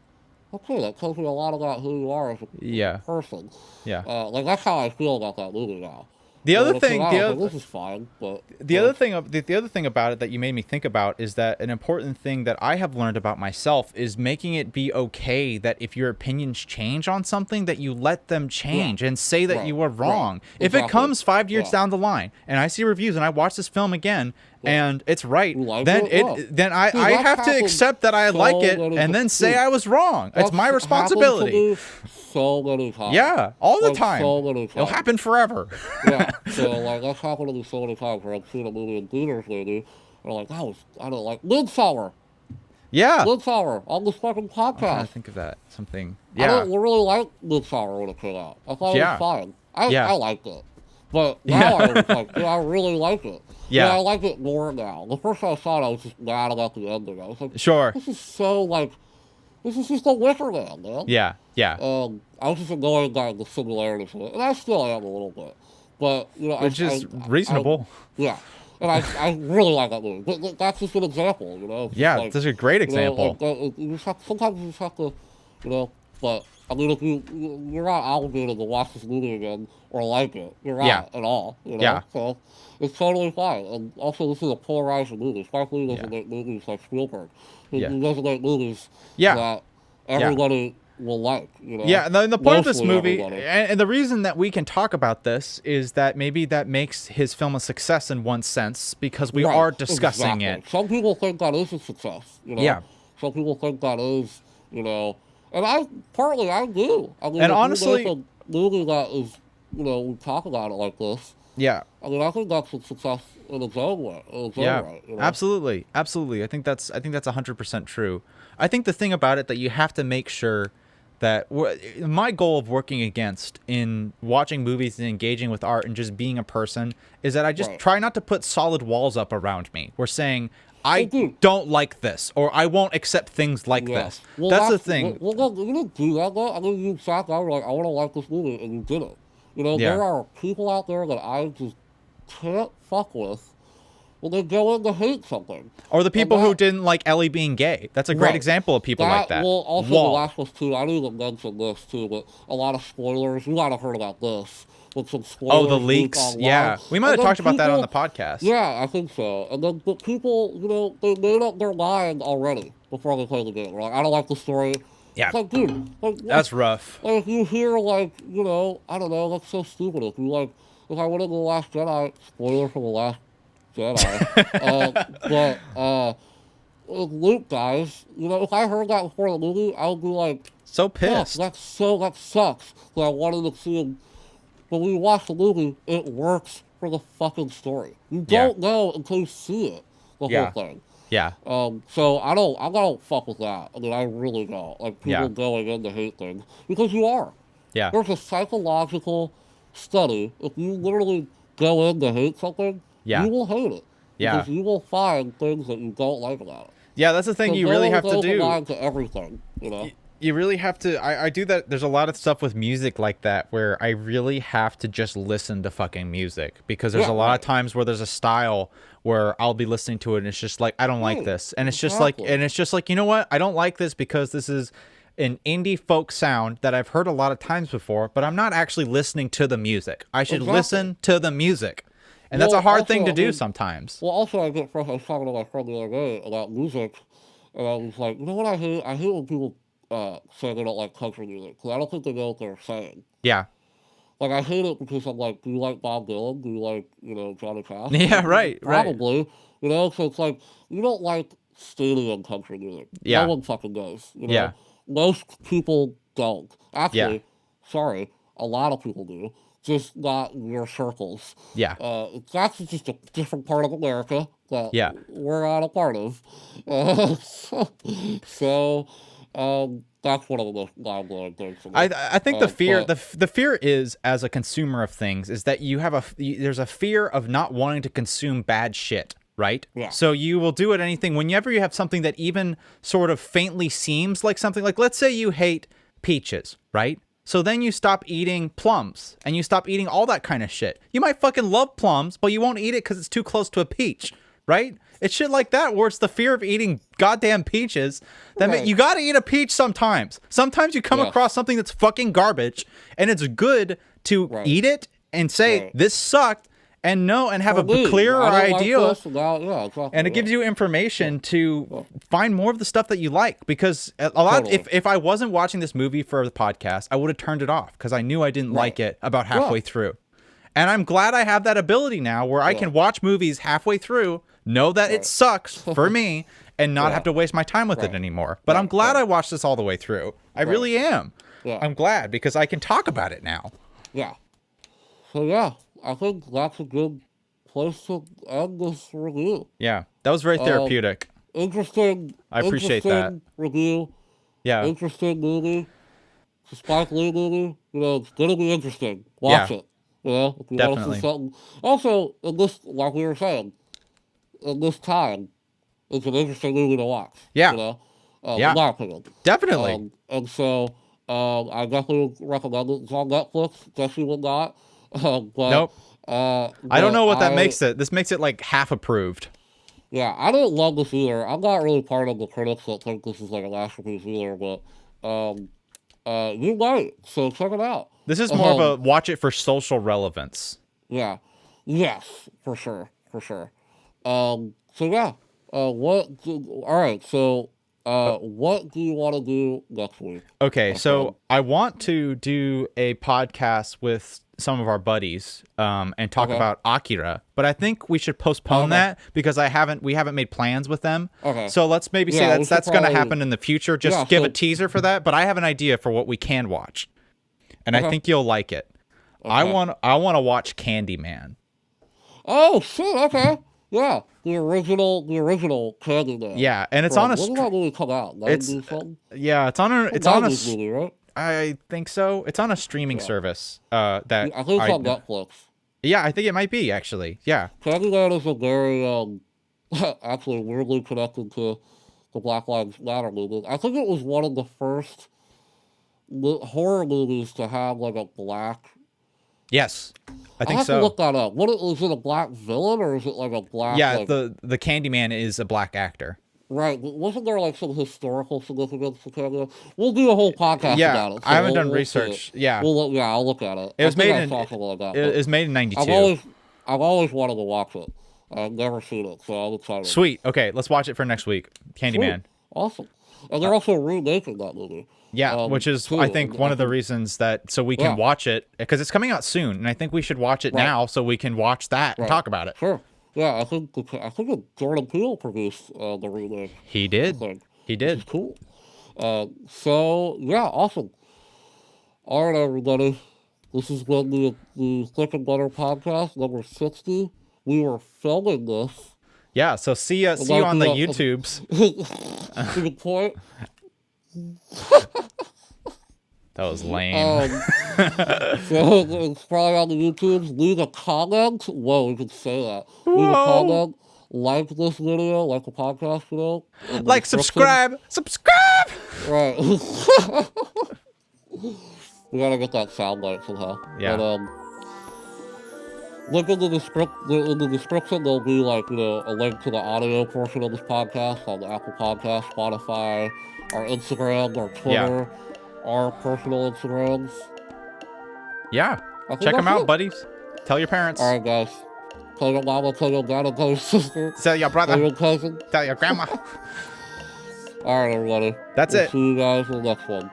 okay, that tells me a lot about who you are as a Yeah. person. Yeah. Like that's how I feel about that movie now. The other When it came thing, out, I was like, this is fine, but the other thing about it that you made me think about is that an important thing that I have learned about myself is making it be okay that if your opinions change on something, that you let them change and say that you were wrong. If it comes 5 years down the line and I see reviews and I watch this film again and it's right, like then it? then I Dude, have to accept that I like it and then say I was wrong. It's my responsibility. So many times. Yeah, all the Like, time. so many times. It'll happen forever. Yeah, so like that's happened to me so many times where I've seen a movie in theaters lately, and I'm like, I don't like Midsummer. Yeah. Midsummer on this fucking I'm trying to podcast. think of that. Something. I Yeah. don't really like Midsummer when it came out. I thought it was fine. I liked it. But now I was like, dude, I really like it. Yeah. I like it more now. The first time I saw it, I was just mad about the ending. I was like, Sure. this is so like, this is just a Wicker Man, man. Yeah. Yeah. I was just annoyed by the similarities of it, and I still am a little bit. But you know, Which is reasonable. Yeah, and I really like that movie. But that's just an example, you know. Yeah, like, that's a great example. You just have, sometimes you just have to, you know. But I mean, if you're not obligated to watch this movie again or like it, you're not at all. You know? Yeah. So it's totally fine. And also, this is a polarizing movie. Spike Lee doesn't make movies like Spielberg. He doesn't make movies that everybody will like, you know. Yeah, and the point of this Mostly movie, everybody. and the reason that we can talk about this is that maybe that makes his film a success in one sense because we are discussing it. Some people think that is a success, you know. Yeah. Some people think that is, you know, and I do. I mean, And if honestly, you make a movie that is, you know, we talk about it like this. Yeah. I mean, I think that's a success in its own way. Right, you know? Absolutely. I think that's 100% true. I think the thing about it that you have to make sure that my goal of working against in watching movies and engaging with art and just being a person is that I just try not to put solid walls up around me. We're saying I don't like this or I won't accept things like this. Well, that's the thing. Well, look, you didn't do that, though. I mean, you sat down, like, I want to like this movie, and you did it. You know, there are people out there that I just can't fuck with when they go in to hate something. Or the people who didn't like Ellie being gay. That's a great example of people like that. Well, also the last was too, I didn't even mention this too, but a lot of spoilers. You might have heard about this. With some spoilers the leaks. Yeah. We might have talked about that on the podcast. Yeah, I think so. And then the people, you know, they made up their mind already before they played the game. They're like, I don't like the story. Yeah. It's like, dude. Like, that's rough. Like, if you hear, like, you know, I don't know, that's so stupid. If you, like, if I went into The Last Jedi, spoiler for The Last Jedi, Luke dies, you know, if I heard that before the movie, I would be like, so pissed. That sucks. So I wanted to see him. But when you watch the movie, it works for the fucking story. You don't know until you see it, the whole thing. Yeah. So I don't fuck with that. I mean, I really don't. Like, people going in to hate things. Because you are. Yeah. There's a psychological study. If you literally go in to hate something, you will hate it. Yeah. Because you will find things that you don't like about it. Yeah, that's the thing so you really have to do. To everything, you know? You really have to. I do that. There's a lot of stuff with music like that where I really have to just listen to fucking music because there's a lot of times where there's a style where I'll be listening to it and it's just like, I don't like this. And it's just like, you know what? I don't like this because this is an indie folk sound that I've heard a lot of times before, but I'm not actually listening to the music. I should listen to the music. And that's a hard thing to do sometimes. Well, also, I was talking to my friend the other day about music, and I was like, you know what I hate? I hate when people say they don't like country music, because I don't think they know what they're saying. Yeah. Like, I hate it because I'm like, do you like Bob Dylan? Do you like, you know, Johnny Cash? Yeah, right, Probably. You know, so it's like, you don't like stadium country music. Yeah. No one fucking does. You know? Yeah. Most people don't. Actually, sorry, a lot of people do. Just not in your circles. Yeah. That's just a different part of America that we're not a part of. So that's one of the most mind-blowing things. I think the fear the fear is, as a consumer of things, is that you have there's a fear of not wanting to consume bad shit. right? Yeah. So you will do it anything whenever you have something that even sort of faintly seems like something, like let's say you hate peaches, right? So then you stop eating plums and you stop eating all that kind of shit. You might fucking love plums, but you won't eat it because it's too close to a peach, right? It's shit like that where it's the fear of eating goddamn peaches that you gotta eat a peach sometimes. Sometimes you come across something that's fucking garbage and it's good to eat it and say this sucked and have a clearer idea. And it gives you information to find more of the stuff that you like, because a lot if I wasn't watching this movie for the podcast, I would have turned it off because I knew I didn't like it about halfway through. And I'm glad I have that ability now where I can watch movies halfway through, know that it sucks for me, and not have to waste my time with it anymore. But I'm glad I watched this all the way through. I really am. I'm glad because I can talk about it now. Yeah. So I think that's a good place to end this review. Yeah, that was very therapeutic. Interesting. I appreciate that. Review. Yeah. Interesting movie. It's a Spike Lee movie. It's gonna be interesting. Watch it. If you want to see something. Also, in this, like we were saying, in this time, it's an interesting movie to watch. Yeah. In my opinion. Definitely. And so, I definitely recommend it. It's on Netflix. Jesse would not. Nope. I don't know what that makes it. This makes it like half approved. Yeah, I didn't love this either. I'm not really part of the critics that think this is like a masterpiece either, but you might. So check it out. This is more of a watch it for social relevance. Yeah. Yes, for sure. All right. So what do you want to do next week? Okay, so I want to do a podcast with some of our buddies and talk about Akira, but I think we should postpone that because we haven't made plans with them. Okay. So let's maybe say that's going to happen in the future. Just give a teaser for that, but I have an idea for what we can watch. And I think you'll like it. Okay. I want to watch Candyman. Oh shit, okay. Yeah. The original Candyman. Yeah, and it's on a when did that movie come out? It's on a movie, right? I think so. It's on a streaming service. I think it's on Netflix. Yeah, I think it might be actually. Yeah. Candyman is a very actually weirdly connected to the Black Lives Matter movement. I think it was one of the first horror movies to have like a black. Yes, I think so. I have to look that up. Was it a black villain or is it like a black? Yeah, the Candyman is a black actor. Right. Wasn't there like some historical significance to Candyman? We'll do a whole podcast about it. So I haven't done research. Yeah. I'll look at it. It was made in 92. I've always wanted to watch it. I've never seen it, so I'm excited. Sweet. Okay, let's watch it for next week. Candyman. Sweet. Awesome. And they're also remaking that movie. Yeah, which is, I think, one of the reasons so we can watch it, because it's coming out soon, and I think we should watch it now so we can watch that and talk about it. Sure. Yeah, I think Jordan Peele produced the remake. He did. He did. Which is cool. Awesome. All right, everybody. This has been the Thicc and Butter podcast, number 60. We were filming this. Yeah, so see you on the YouTubes. To the point. That was lame. So it's probably on the YouTubes. Leave a comment. Whoa, we can say that. Leave a comment. Like this video, like the podcast video. Like, subscribe. Right. We gotta get that soundbite somehow. Yeah. But, look in the description. There'll be a link to the audio portion of this podcast on the Apple Podcast, Spotify, our Instagram, our Twitter, our personal Instagrams. Yeah. Check them out, buddies. Tell your parents. All right, guys. Tell your mama, tell your dad, tell your sister. Tell your brother. Tell your cousin. Tell your grandma. All right, everybody. That's it. See you guys in the next one.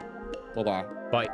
Bye-bye. Bye.